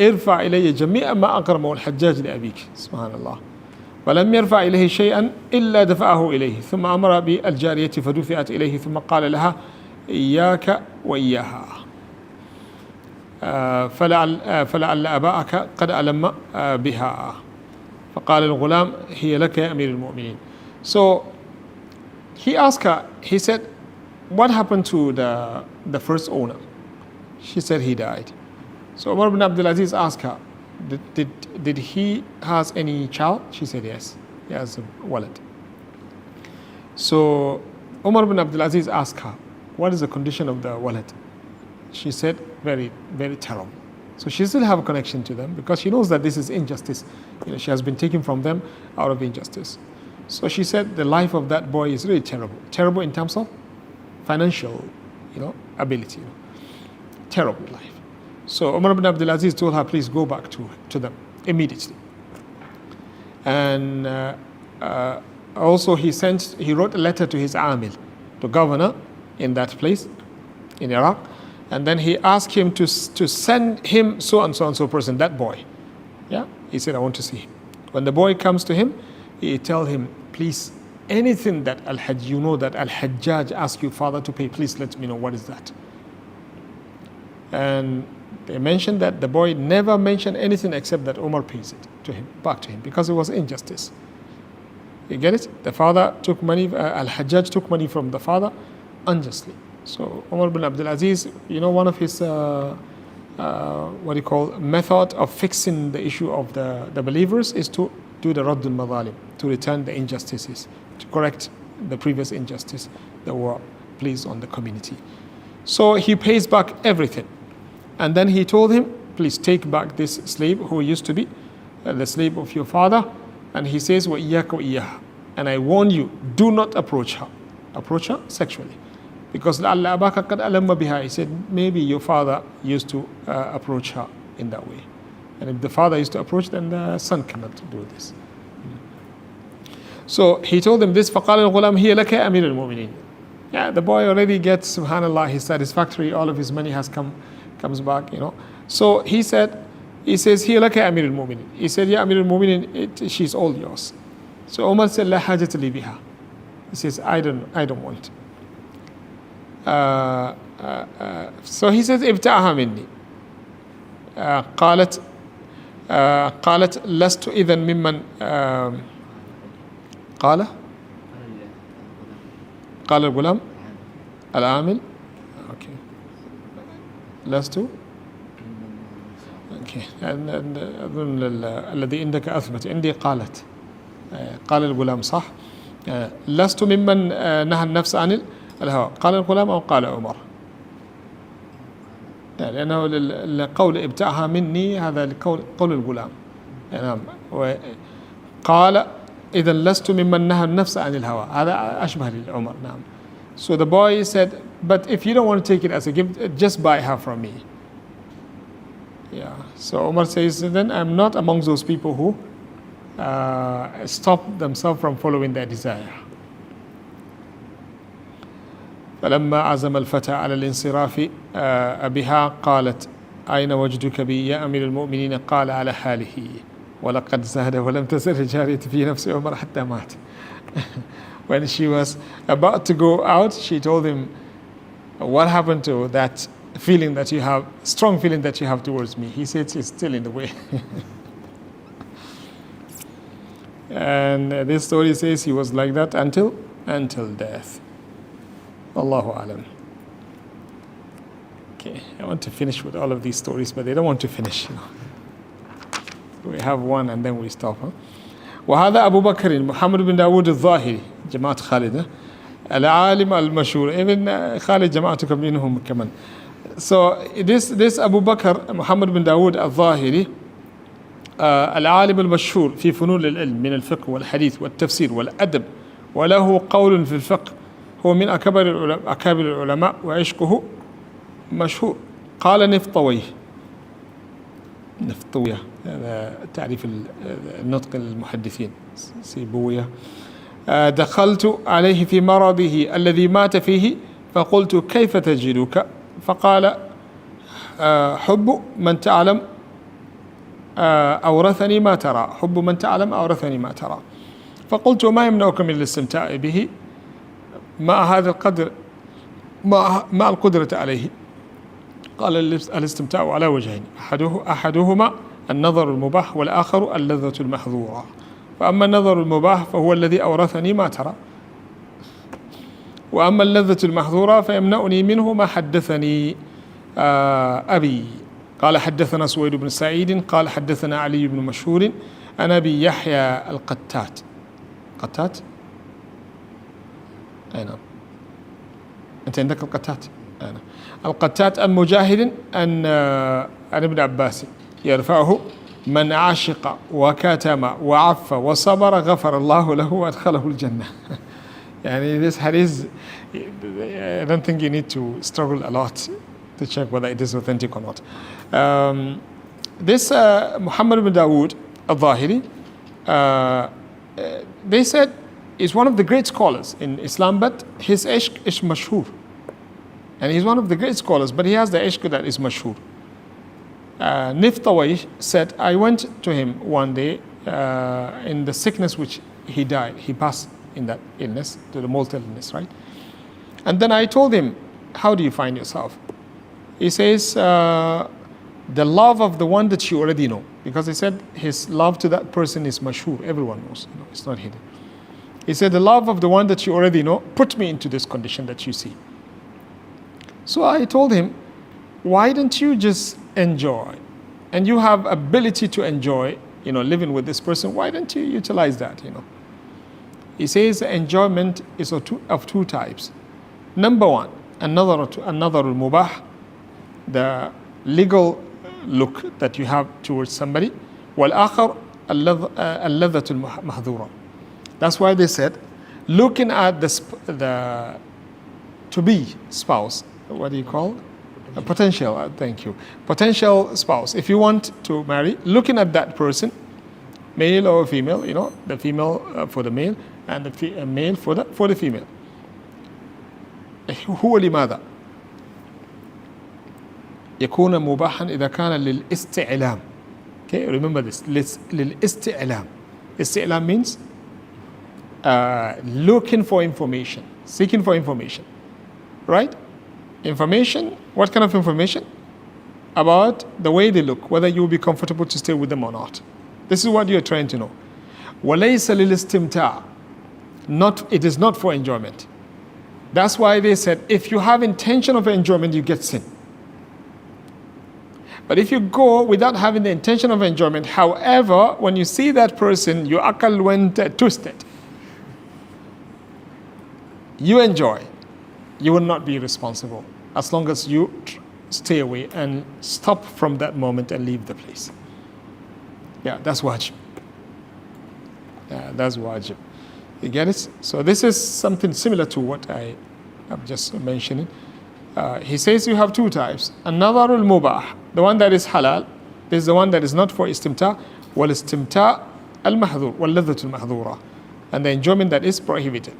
ارفع إلي جميع ما أكرمه الحجاج لأبيك. سبحان الله. فلم يرفع إليه شيئا إلا دفعه إليه، ثم أمر بالجارية فدفعت إليه، ثم قال لها إياك وإياها، فلعل أباك قد ألم بها. فقال الغلام هي لك يا أمير المؤمنين. So he asked her, he said, what happened to the first owner? She said he died. So Umar bin Abdul Aziz asked her, did he has any child? She said yes, he has a wallet. So Umar bin Abdul Aziz asked her, what is the condition of the wallet? She said, very, very terrible. So she still have a connection to them because she knows that this is injustice. She has been taken from them out of injustice. So she said the life of that boy is really terrible. Terrible in terms of financial, ability. Terrible life. So Umar ibn Abdul Aziz told her, please go back to them immediately. And also he wrote a letter to his Amil, the governor in that place, in Iraq. And then he asked him to send him so and so person, that boy. Yeah, he said, I want to see him. When the boy comes to him, he tell him, please, anything that that Al-Hajjaj asked your father to pay, please let me know what is that. And they mentioned that the boy never mentioned anything except that Umar pays it to him, back to him, because it was injustice. You get it? The father took money, Al-Hajjaj took money from the father unjustly. So Umar bin Abdul Aziz, one of his method of fixing the issue of the believers is to do the Raddul Madhalim, to return the injustices, to correct the previous injustice that were placed on the community. So he pays back everything. And then he told him, please take back this slave who used to be the slave of your father. And he says, وَإِيَّاكَ وَإِيَّاهَا. And I warn you, do not approach her. Approach her sexually. Because لَعَلَّ أَبَاكَ قَدْ أَلَمَّ بِهَا. He said, maybe your father used to approach her in that way. And if the father used to approach, then the son cannot do this. So he told him this, فَقَالَ الْغُلَامِ هِيَ لَكَ يَا أَمِيرَ الْمُؤْمِنِينَ. Yeah, the boy already gets, subhanAllah, his satisfactory, all of his money has comes back, So he says, هِيَ لَكَ يَا أَمِيرَ الْمُؤْمِنِينَ. He said, يَا أَمِيرَ الْمُؤْمِنِينَ, she's all yours. So Umar said, لَا حَاجَةَ لِي بِهَا. He says, I don't want. So he says, ابتعها مني. قالت لست إذا ممن قال الغلام العامل. Okay. لست. Okay. أظن الذي عندك أثبت، عندي قالت. قال الغلام صح. لست ممن نهى النفس عن الهوى. قال الغلام أو قال عمر؟ لأنه القول ابتعها مني هذا قول الغلام. نعم. قال إذا لست ممن نهى النفس عن الهوى. هذا أشبه لعمر. نعم. So the boy said, but if you don't want to take it as a gift, just buy her from me. Yeah. So Umar says, then I'm not among those people who stop themselves from following their desire. فلما عزم الفتى على الانصراف بها قالت أين وجدك بي يا أمير المؤمنين؟ قال على حاله ولقد زاد ولم تزل الجارية في نفس عمر حتى مات. When she was about to go out, she told him, what happened to that feeling that you have, strong feeling that you have towards me? He said, it's still in the way. And this story says he was like that until death. Allahu alam. Okay, I want to finish with all of these stories, but they don't want to finish. We have one and then we stop. وهذا أبو بكر محمد بن داود الظاهري جماعة خالد العالم المشهور. Even Khalid جماعتكم منهم كمان. So this Abu Bakr Muhammad bin Dawood al-Zahiri العالم المشهور في فنون العلم من الفقه والحديث والتفسير والأدب وله قول في الفقه، هو من أكابر العلماء وعشقه مشهور. قال نفطويه نفطوية، هذا تعريف النطق المحدثين، سيبوية. دخلت عليه في مرضه الذي مات فيه فقلت كيف تجدك؟ فقال حب من تعلم أورثني ما ترى، حب من تعلم أورثني ما ترى. فقلت ما يمنعك من الاستمتاع به مع هذا القدر، مع القدرة عليه؟ قال الاستمتاع على وجهين، أحدهما النظر المباح والآخر اللذة المحظورة، فأما النظر المباح فهو الذي أورثني ما ترى، وأما اللذة المحظورة فيمنعني منه ما حدثني أبي. قال حدثنا سويد بن سعيد قال حدثنا علي بن مشهور عن أبي يحيى القتات. قتات؟ أي نعم، أنت عندك القتات؟ أي نعم. القتات عن مجاهد عن ابن عباس يرفعه: من عشق وكتم وعف وصبر غفر الله له وأدخله الجنة. يعني this hadith, I don't think you need to struggle a lot to check whether it is authentic or not. This Muhammad ibn Dawood al-Zahiri, they said is one of the great scholars in Islam, but his ishq is mashhur. And he's one of the great scholars, but he has the ishq that is mashhur. Niftawai said, I went to him one day in the sickness which he died. He passed in that illness, to the mortal illness, right? And then I told him, how do you find yourself? He says, the love of the one that you already know. Because he said his love to that person is mashhur, everyone knows, it's not hidden. He said, the love of the one that you already know put me into this condition that you see. So I told him, why don't you just enjoy? And you have ability to enjoy, living with this person, why don't you utilize that, He says enjoyment is of two types. Number one, another al-mubah, the legal look that you have towards somebody. Wal-akhar al-ladhat al-mahdhura. That's why they said, looking at the to-be spouse, what do you call? A potential, thank you. Potential spouse. If you want to marry, looking at that person, male or female, the female for the male and the male for the female. هو لماذا؟ يكون مباحا إذا كان للاستعلام. Okay, remember this. للاستعلام. استعلام means looking for information, seeking for information, right? Information, what kind of information? About the way they look, whether you will be comfortable to stay with them or not. This is what you're trying to know. وَلَيْسَ لِلْإِسْتِمْتَاعِ. It is not for enjoyment. That's why they said, if you have intention of enjoyment, you get sin. But if you go without having the intention of enjoyment, however, when you see that person, your akal went twisted. You enjoy. You will not be responsible as long as you stay away and stop from that moment and leave the place. Yeah, that's wajib. Yeah, that's wajib. You get it? So this is something similar to what I have just mentioned. He says you have two types. An-nadhar al-mubah, the one that is halal, is the one that is not for istimta, wal-istimta al-mahdhur, wal-ladhat al-mahdhura, and the enjoyment that is prohibited.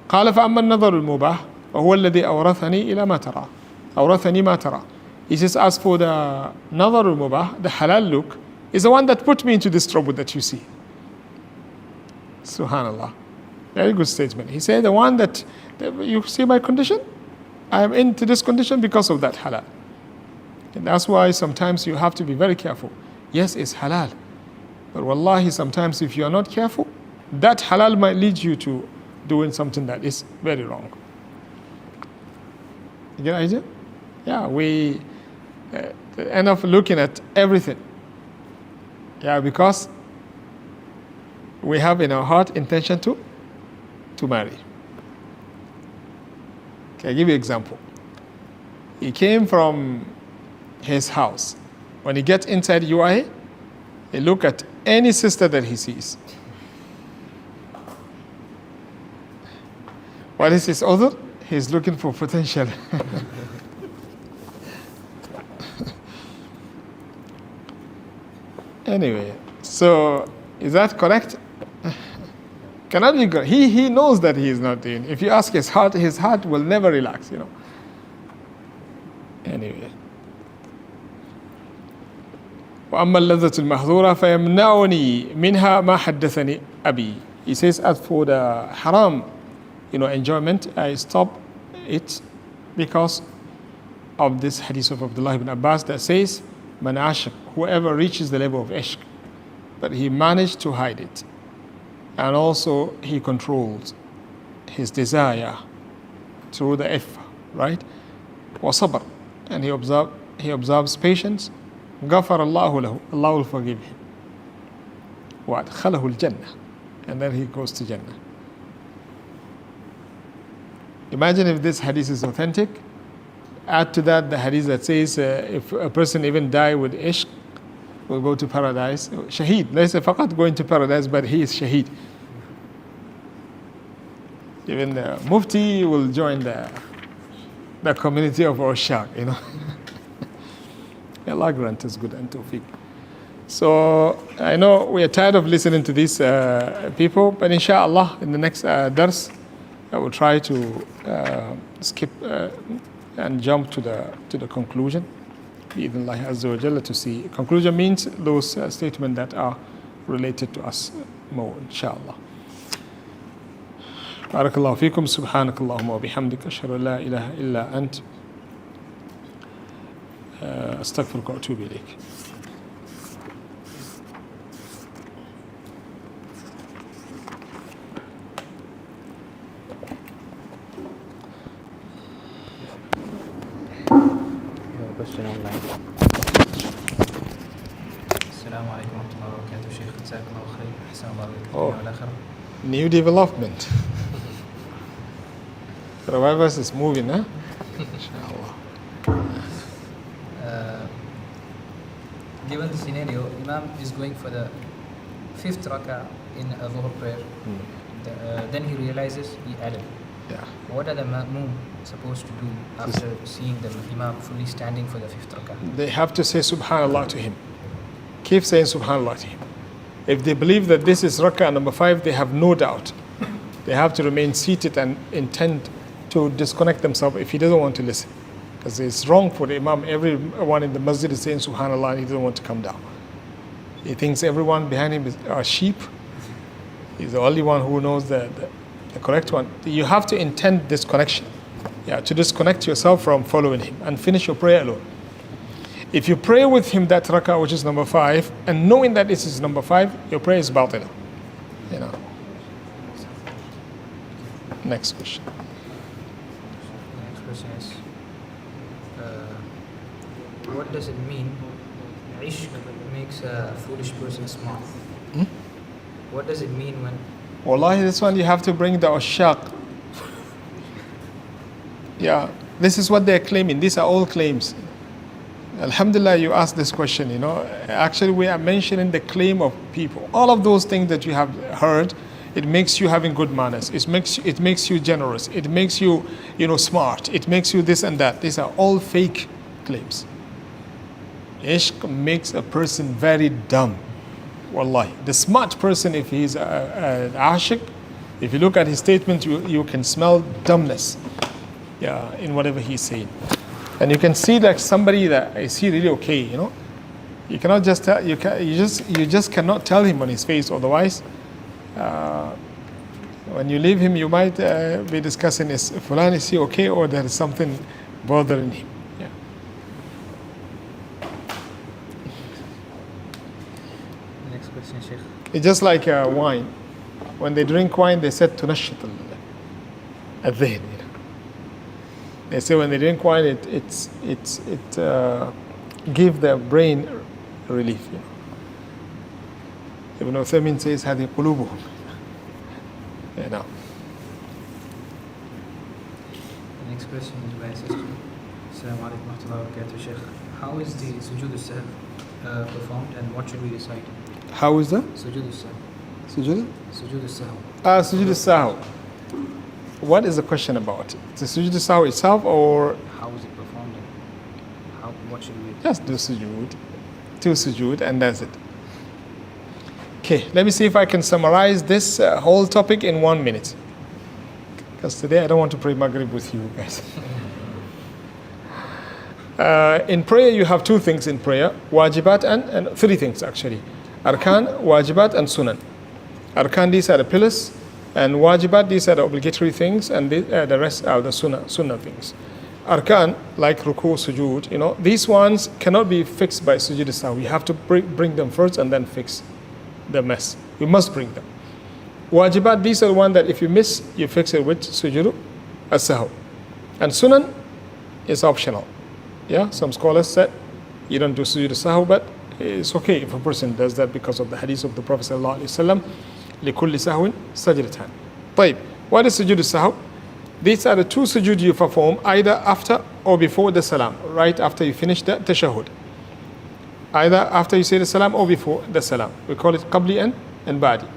قال فأما النظر المباح وهو الذي أورثني إلى ما ترى أورثني ما ترى. He says, as for the nazar al-mubah, the halal look, is the one that put me into this trouble that you see. Subhanallah. Very good statement. He said, the one that you see my condition, I am into this condition because of that halal. And that's why sometimes you have to be very careful. Yes, it's halal. But wallahi, sometimes if you are not careful, that halal might lead you to doing something that is very wrong. You get the idea? Yeah, we end up looking at everything. Yeah, because we have in our heart intention to marry. Okay, I'll give you an example. He came from his house. When he gets inside UIA, he look at any sister that he sees. What is his other? He's looking for potential. Anyway, so is that correct? Cannot be good. He knows that he is not doing. If you ask his heart will never relax, Anyway. وأما اللذة المحظورة فيمنعني منها ما حدثني أبي. He says, as for the haram, enjoyment, I stop it because of this hadith of Abdullah ibn Abbas that says, Man ashq, whoever reaches the level of ishq, but he managed to hide it. And also he controls his desire through the iffah, right? وصبر, and he observes patience. غفر الله له, Allah will forgive him. وأدخله الجنة, and then he goes to Jannah. Imagine if this hadith is authentic. Add to that the hadith that says if a person even die with ishq, will go to paradise. Shaheed, let's say faqat going to paradise, but he is shaheed. Even the mufti will join the community of Ushaq, Allah grant us good and tawfiq. So I know we are tired of listening to these people, but inshallah in the next dars I will try to skip and jump to the conclusion. Bi-idhnillahi azza wa jalla, to see. Conclusion means those statements that are related to us more, inshallah. Barakallahu feekum, subhanakallahumma wa bihamdika, ashhadu an la ilaha illa ant, astaghfiruka wa atubu ilayk. Question online. Assalamu alaikum wa rahmatullahi wa barakatuh. Sheikh, jazakallahu khair. Ahsanallahu alaykum wa ala New development. The revival is moving, huh? Inshallah. Given the scenario, Imam is going for the 5th rak'ah in a Dhuhr prayer. Then he realizes he added. Yeah. What are the ma'moom supposed to do after seeing the Imam fully standing for the 5th rak'ah? They have to say subhanallah to him. Keep saying subhanallah to him. If they believe that this is rak'ah number 5, they have no doubt. They have to remain seated and intend to disconnect themselves if he doesn't want to listen. Because it's wrong for the Imam. Everyone in the masjid is saying subhanallah and he doesn't want to come down. He thinks everyone behind him are sheep. He's the only one who knows the correct one. You have to intend disconnection. Yeah, to disconnect yourself from following him and finish your prayer alone. If you pray with him that rak'ah, which is number 5, and knowing that this is number 5, your prayer is batil. Next question. The next question is, what does it mean? Ishq makes a foolish person smart. What does it mean when? Wallahi, this one you have to bring the ushaq. Yeah, this is what they're claiming. These are all claims. Alhamdulillah, you asked this question, Actually, we are mentioning the claim of people. All of those things that you have heard, it makes you having good manners. It makes you generous. It makes you, smart. It makes you this and that. These are all fake claims. Ishq makes a person very dumb. Wallahi. The smart person, if he's an ashiq, if you look at his statement, you can smell dumbness in whatever he's saying. And you can see that somebody that is he really okay, You cannot just tell, you just cannot tell him on his face, otherwise when you leave him you might be discussing is Fulan, is he okay, or there is something bothering him. The next question, Sheikh. It's just like wine. When they drink wine, they said tunashit al-dhihn. They say when they drink wine, it gives their brain relief. Ibn Uthaymin says, "Hadi qulubuhum." The next question is by sister. Assalamu alaikum wa rahmatullahi wa barakatuh, Sheikh. How is the sujood al-sahw performed, and what should we recite? How is that? Sujood al-sahw. Sujood? Sujood al-sahw. Sujood al-sahw. What is the question about? The sujood al-sahw itself, or how is it performed? What should we? Just do sujood, 2 sujood, and that's it. Okay, let me see if I can summarize this whole topic in 1 minute. Because today I don't want to pray Maghrib with you guys. In prayer, you have two things in prayer, wajibat and three things actually. Arkan, wajibat and sunan. Arkan, these are the pillars, and wajibat, these are the obligatory things, and the rest are the sunnah things. Arkan, like ruku, sujood, these ones cannot be fixed by sujood sahwi. You have to bring them first and then fix the mess. You must bring them. Wajibat, these are the ones that if you miss, you fix it with sujood as-sahw. And sunan is optional. Yeah, some scholars said you don't do sujood as-sahw, but it's okay if a person does that because of the hadith of the Prophet sallallahu alaihi wasallam. لِكُلِّ سَهْوٍ سَجْدَتَانِ. طيب, what is sujood as-sahw? These are the two sujood you perform either after or before the salam, right after you finish the tashahhud. Either after you say the salam or before the salam. We call it qabli and ba'di.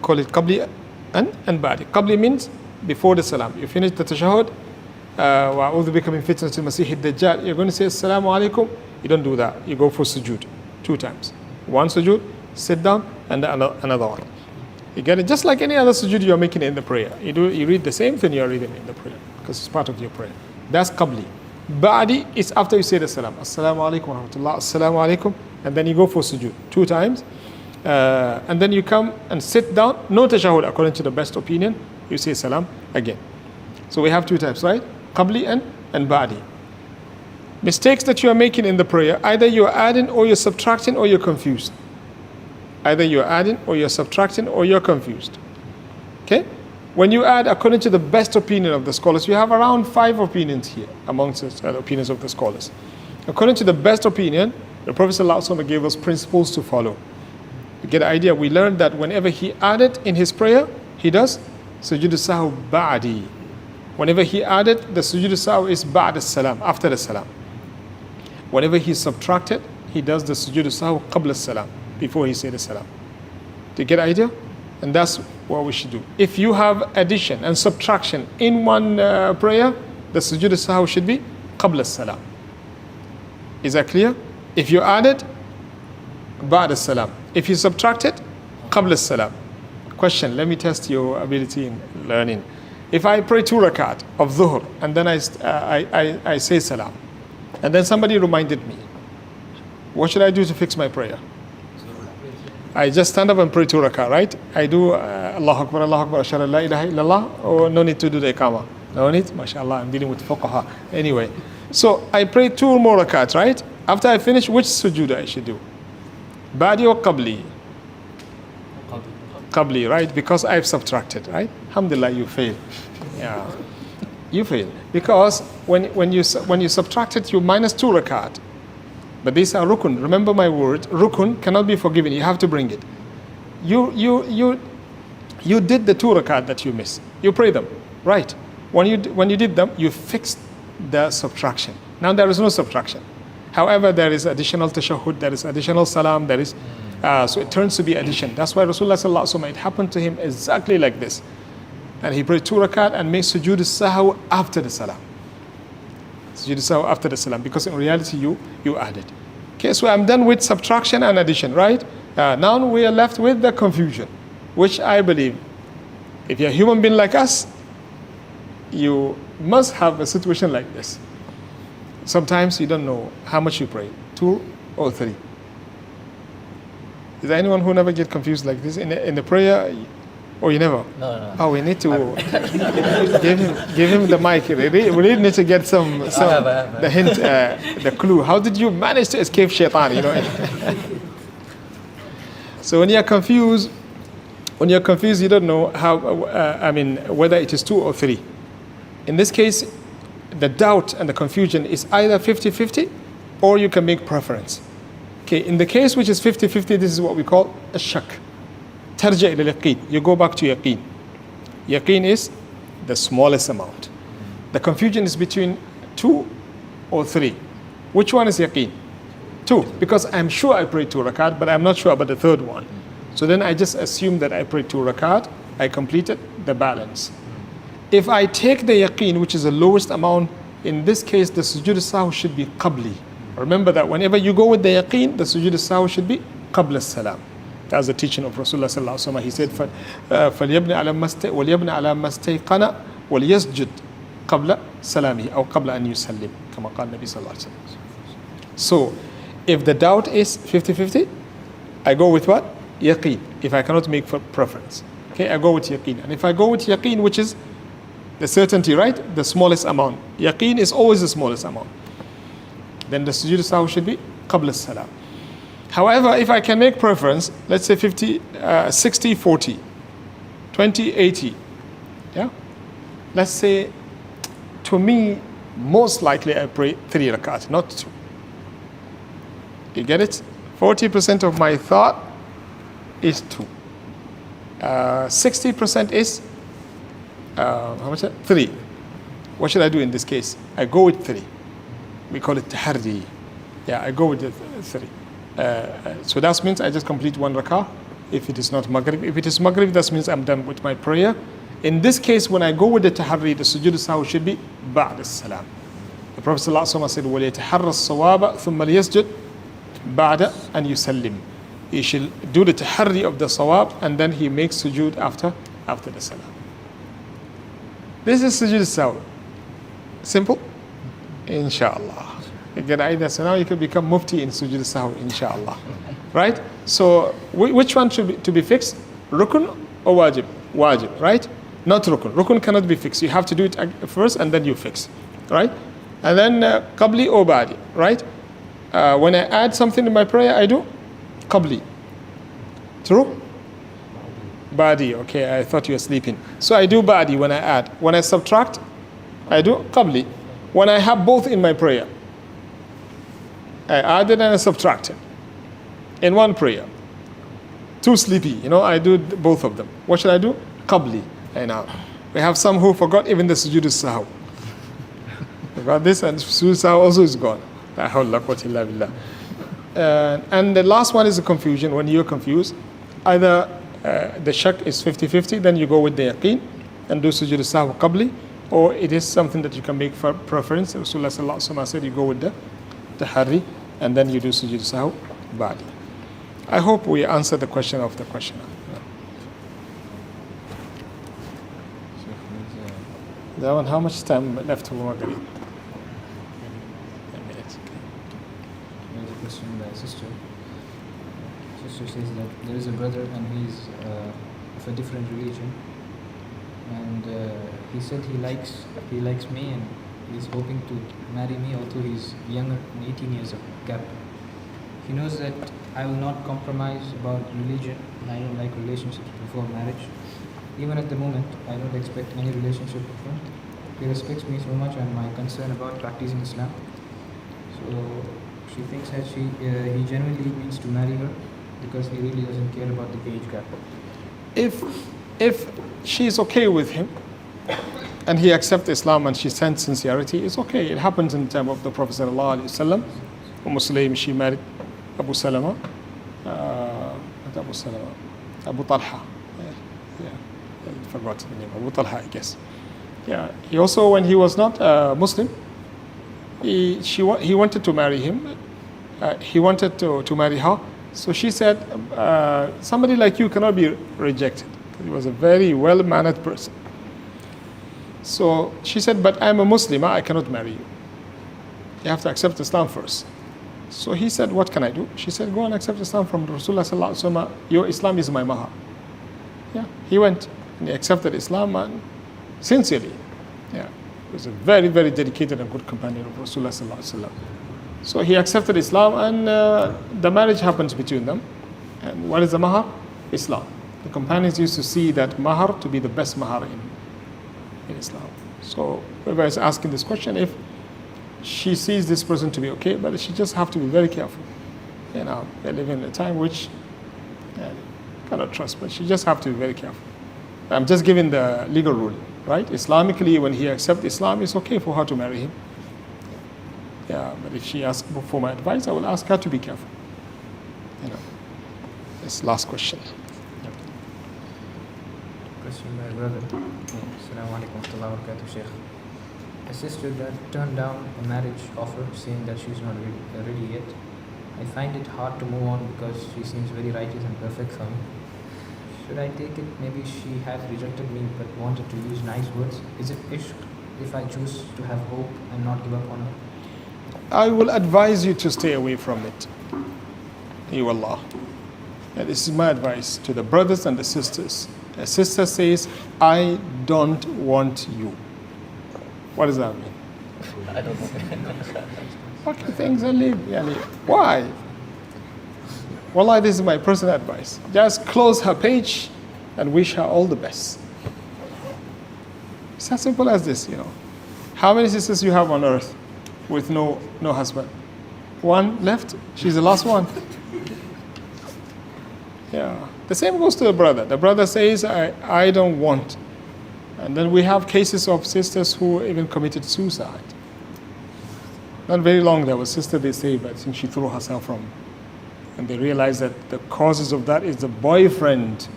Call it qabli and ba'di. Qabli means before the salam. You finish the tashahhud. وَأَعُوذُ بِكَ مِنْ فِتْنَةِ الْمَسِيحِ الدَّجَّالِ. You're going to say assalamu alaikum. You don't do that. You go for sujood 2 times. One sujood, sit down, and another one. You get it? Just like any other sujood you're making in the prayer. You read the same thing you're reading in the prayer because it's part of your prayer. That's qabli. Ba'di is after you say the salam. Assalamu alaikum wa rahmatullah. Assalamu alaikum. And then you go for sujood 2 times. And then you come and sit down. No tashahhud according to the best opinion. You say salam again. So we have 2 types, right? Qabli and ba'di. Mistakes that you are making in the prayer, either you're adding or you're subtracting or you're confused. Either you're adding or you're subtracting or you're confused. Okay? When you add, according to the best opinion of the scholars, we have around 5 opinions here amongst the opinions of the scholars. According to the best opinion, the Prophet ﷺ gave us principles to follow. You get the idea? We learned that whenever he added in his prayer, he does sujood as-sahw ba'di. Whenever he added, the sujood as-sahw is ba'd as-salam, after the salam. Whenever he subtracted, he does the sujood as-sahw qabla as-salam, before he said the salam. Do you get the idea? And that's what we should do. If you have addition and subtraction in one prayer, the sujood as-sahw should be qabla as-salam. Is that clear? If you added, ba'd as-salam. If you subtracted, qabla as-salam. Question, let me test your ability in learning. If I pray 2 rakat of dhuhr and then I say salam, and then somebody reminded me, what should I do to fix my prayer? I just stand up and pray 2 rakat, right? I do Allahu Akbar, Ashhadu an la ilaha illallah, or no need to do the iqamah? No need? MashaAllah, I'm dealing with fuqaha. Anyway, so I pray 2 more rakat, right? After I finish, which sujood I should do? Ba'di or qabli? Qabli, right? Because I've subtracted, right? Alhamdulillah, you fail. Yeah, you fail. Because when you subtract it, you minus 2 rakat. But these are rukun. Remember my word, rukun cannot be forgiven. You have to bring it. You did the 2 rakat that you missed. You pray them, right? When you did them, you fixed the subtraction. Now there is no subtraction. However, there is additional tashahhud, there is additional salam, there is so it turns to be addition. That's why Rasulullah sallallahu alaihi wasallam, it happened to him exactly like this. And he prayed 2 rakat and made sujood as-sahw after the salam. Sujood as-sahw after the salam, because in reality you added. Okay, so I'm done with subtraction and addition, right? Now we are left with the confusion, which I believe, if you're a human being like us, you must have a situation like this. Sometimes you don't know how much you pray, 2 or 3. Is there anyone who never get confused like this in the prayer? Or you never? No. Oh, we need to give him the mic. We really need to get some the hint, the clue. How did you manage to escape shaitan? So when you're confused, you don't know how. Whether it is 2 or 3. In this case, the doubt and the confusion is either 50-50, or you can make preference. Okay, in the case which is 50-50, this is what we call a shak. Tarja ila yaqeen. You go back to yaqeen. Yaqeen is the smallest amount. The confusion is between 2 or 3. Which one is yaqeen? 2, because I'm sure I prayed 2 rakat, but I'm not sure about the third one. So then I just assume that I prayed 2 rakat, I completed the balance. If I take the yaqeen, which is the lowest amount, in this case the sujood as-sahw should be qabli. Remember that whenever you go with the yaqeen, the sujood as-sahw should be qabla as-salam. That's the teaching of Rasulullah sallallahu alaihi wasallam. He said, فَلْيَبْنِ عَلَى مَا اسْتَيْقَنَ وَلْيَسْجُدْ قَبْلَ سَلَامِهِ أو قبل أن يسلم كما قال النبي صلى الله عليه وسلم. So, if the doubt is 50-50, I go with what? Yaqeen. If I cannot make preference. Okay, I go with yaqeen. And if I go with yaqeen, which is the certainty, right? The smallest amount. Yaqeen is always the smallest amount. Then the sujood sahwi should be qabla salam. However, if I can make preference, let's say 60-40, 20-80. Yeah? Let's say, to me, most likely I pray 3 rakat, not 2. You get it? 40% of my thought is 2. 60% is how much? 3. What should I do in this case? I go with 3. We call it taharri. Yeah, I go with the 3. So that means I just complete 1 rakah. If it is not maghrib, if it is maghrib, that means I'm done with my prayer. In this case, when I go with the taharri, the sujood sahwi should be ba'da salam. The Prophet ﷺ said, وَلْيَتَحَرَّ الصَّوَابَ ثُمَّ لِيَسْجُدْ بَعْدَ أَنْ يُسَلِّمْ. He should do the taharri of the sawab and then he makes sujood after the salam. This is sujood sahwi. Simple? Inshallah. You get either, so now you can become mufti in sujood sahwi, inshallah. Right? So, which one should be fixed? Rukun or wajib? Wajib, right? Not rukun. Rukun cannot be fixed. You have to do it first and then you fix. Right? And then qabli or badi, right? When I add something in my prayer, I do qabli. True? Badi, okay, I thought you were sleeping. So I do badi when I add. When I subtract, I do qabli. When I have both in my prayer, I added and I subtracted in one prayer. Too sleepy, I do both of them. What should I do? Qabli. And now we have some who forgot even the sujood sahwi. Forgot this, and sujood sahwi also is gone. And the last one is the confusion. When you're confused, either the shak is 50-50, then you go with the yaqeen and do sujood sahwi qabli, or it is something that you can make for preference. Rasulullah sallallahu alaihi wasallam said you go with the tahari and then you do sujood sahwi ba'di. I hope we answered the question of the questioner. That one, how much time left for Maghrib? 10 minutes. There's a question by a sister. Sister says that there is a brother and he's of a different religion, and he said he likes me and he's hoping to marry me, although he's younger, 18 years of gap. He knows that I will not compromise about religion, and I don't like relationships before marriage. Even at the moment, I don't expect any relationship with him. He respects me so much and my concern about practicing Islam. So she thinks that he genuinely means to marry her because he really doesn't care about the age gap. If she is okay with him and he accepts Islam and she sends sincerity, it's okay. It happens in the time of the Prophet sallallahu alaihi wasallam. Muslim, she married Abu Salama, Abu Talha. I forgot the name, Abu Talha, I guess. Yeah, he also, when he was not Muslim, he wanted to marry him. He wanted to marry her. So she said, somebody like you cannot be rejected. He was a very well-mannered person. So she said, but I'm a Muslim, I cannot marry you. You have to accept Islam first. So he said, what can I do? She said, go and accept Islam from Rasulullah sallallahu alaihi wasallam. Your Islam is my mahar. Yeah, he went and he accepted Islam and sincerely. Yeah, he was a very, very dedicated and good companion of Rasulullah sallallahu alaihi wasallam. So he accepted Islam and the marriage happens between them. And what is the mahar? Islam. The companions used to see that mahar to be the best mahar in Islam. So whoever is asking this question, if she sees this person to be okay, but she just have to be very careful. We live in a time which cannot trust, but she just have to be very careful. I'm just giving the legal rule, right? Islamically, when he accepts Islam, it's okay for her to marry him. Yeah, but if she asks for my advice, I will ask her to be careful. This last question. Question by brother. Assalamu alaikum wa rahmatullahi wa barakatuh, Sheikh. A sister that turned down a marriage offer saying that she's not ready yet, I find it hard to move on because she seems very righteous and perfect for me. Should I take it? Maybe she has rejected me but wanted to use nice words. Is it ishq if I choose to have hope and not give up on her? I will advise you to stay away from it. Wallah. And this is my advice to the brothers and the sisters. A sister says, I don't want you. What does that mean? I don't know. Okay, things and leave. Yani, why? Wallah, this is my personal advice. Just close her page and wish her all the best. It's as simple as this, How many sisters you have on earth with no husband? One left. She's the last one. Yeah. The same goes to the brother. The brother says, I don't want. And then we have cases of sisters who even committed suicide. Not very long, there was a sister, they say, but I think she threw herself from. And they realized that the causes of that is the boyfriend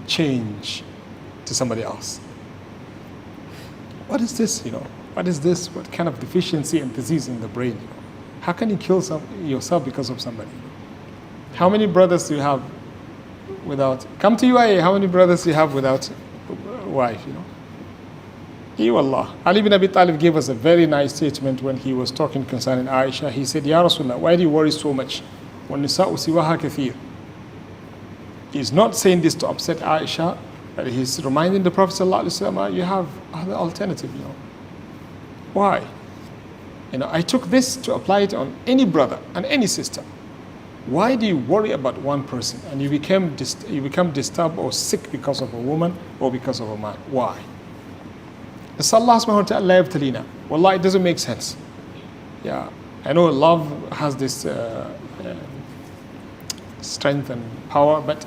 change to somebody else. What is this, What is this? What kind of deficiency and disease in the brain? How can you kill yourself because of somebody? How many brothers do you have without, come to UAE, how many brothers do you have without a wife, Allah. Ali bin Abi Talib gave us a very nice statement when he was talking concerning Aisha. He said, Ya Rasulullah, why do you worry so much? وَالنِّسَاءُ سِوَاهَا كَثِيرٌ. He's not saying this to upset Aisha, but he's reminding the Prophet ﷺ, you have other alternative, Why? I took this to apply it on any brother and any sister. Why do you worry about one person and you become disturbed or sick because of a woman or because of a man? Why? It's Allah subhanahu wa ta'ala yabtalina. Wallah, it doesn't make sense. Yeah, I know love has this strength and power, but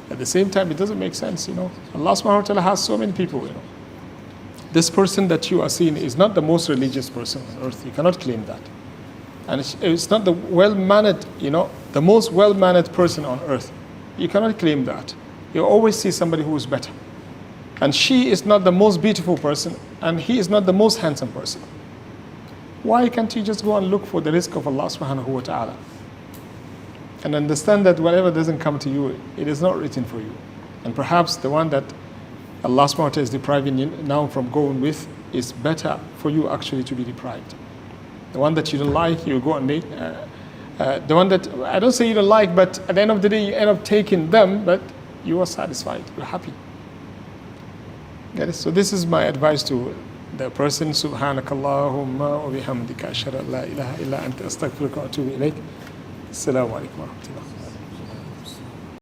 at the same time, it doesn't make sense, Allah subhanahu wa ta'ala has so many people, This person that you are seeing is not the most religious person on earth. You cannot claim that. And it's not the well-mannered, the most well-mannered person on earth. You cannot claim that. You always see somebody who is better. And she is not the most beautiful person, and he is not the most handsome person. Why can't you just go and look for the rizq of Allah subhanahu wa ta'ala? And understand that whatever doesn't come to you, it is not written for you. And perhaps the one that Allah subhanahu wa ta'ala is depriving you now from going with is better for you actually to be deprived. The one that you don't like, you go and make. The one that, I don't say you don't like, but at the end of the day, you end up taking them, but you are satisfied, you're happy. Get it? So this is my advice to the person. Subhanakallahumma wa bihamdika ashhadu an la ilaha illa anta astaghfiruka wa atubu ilayk. Assalamu alaikum wa rahmatullah.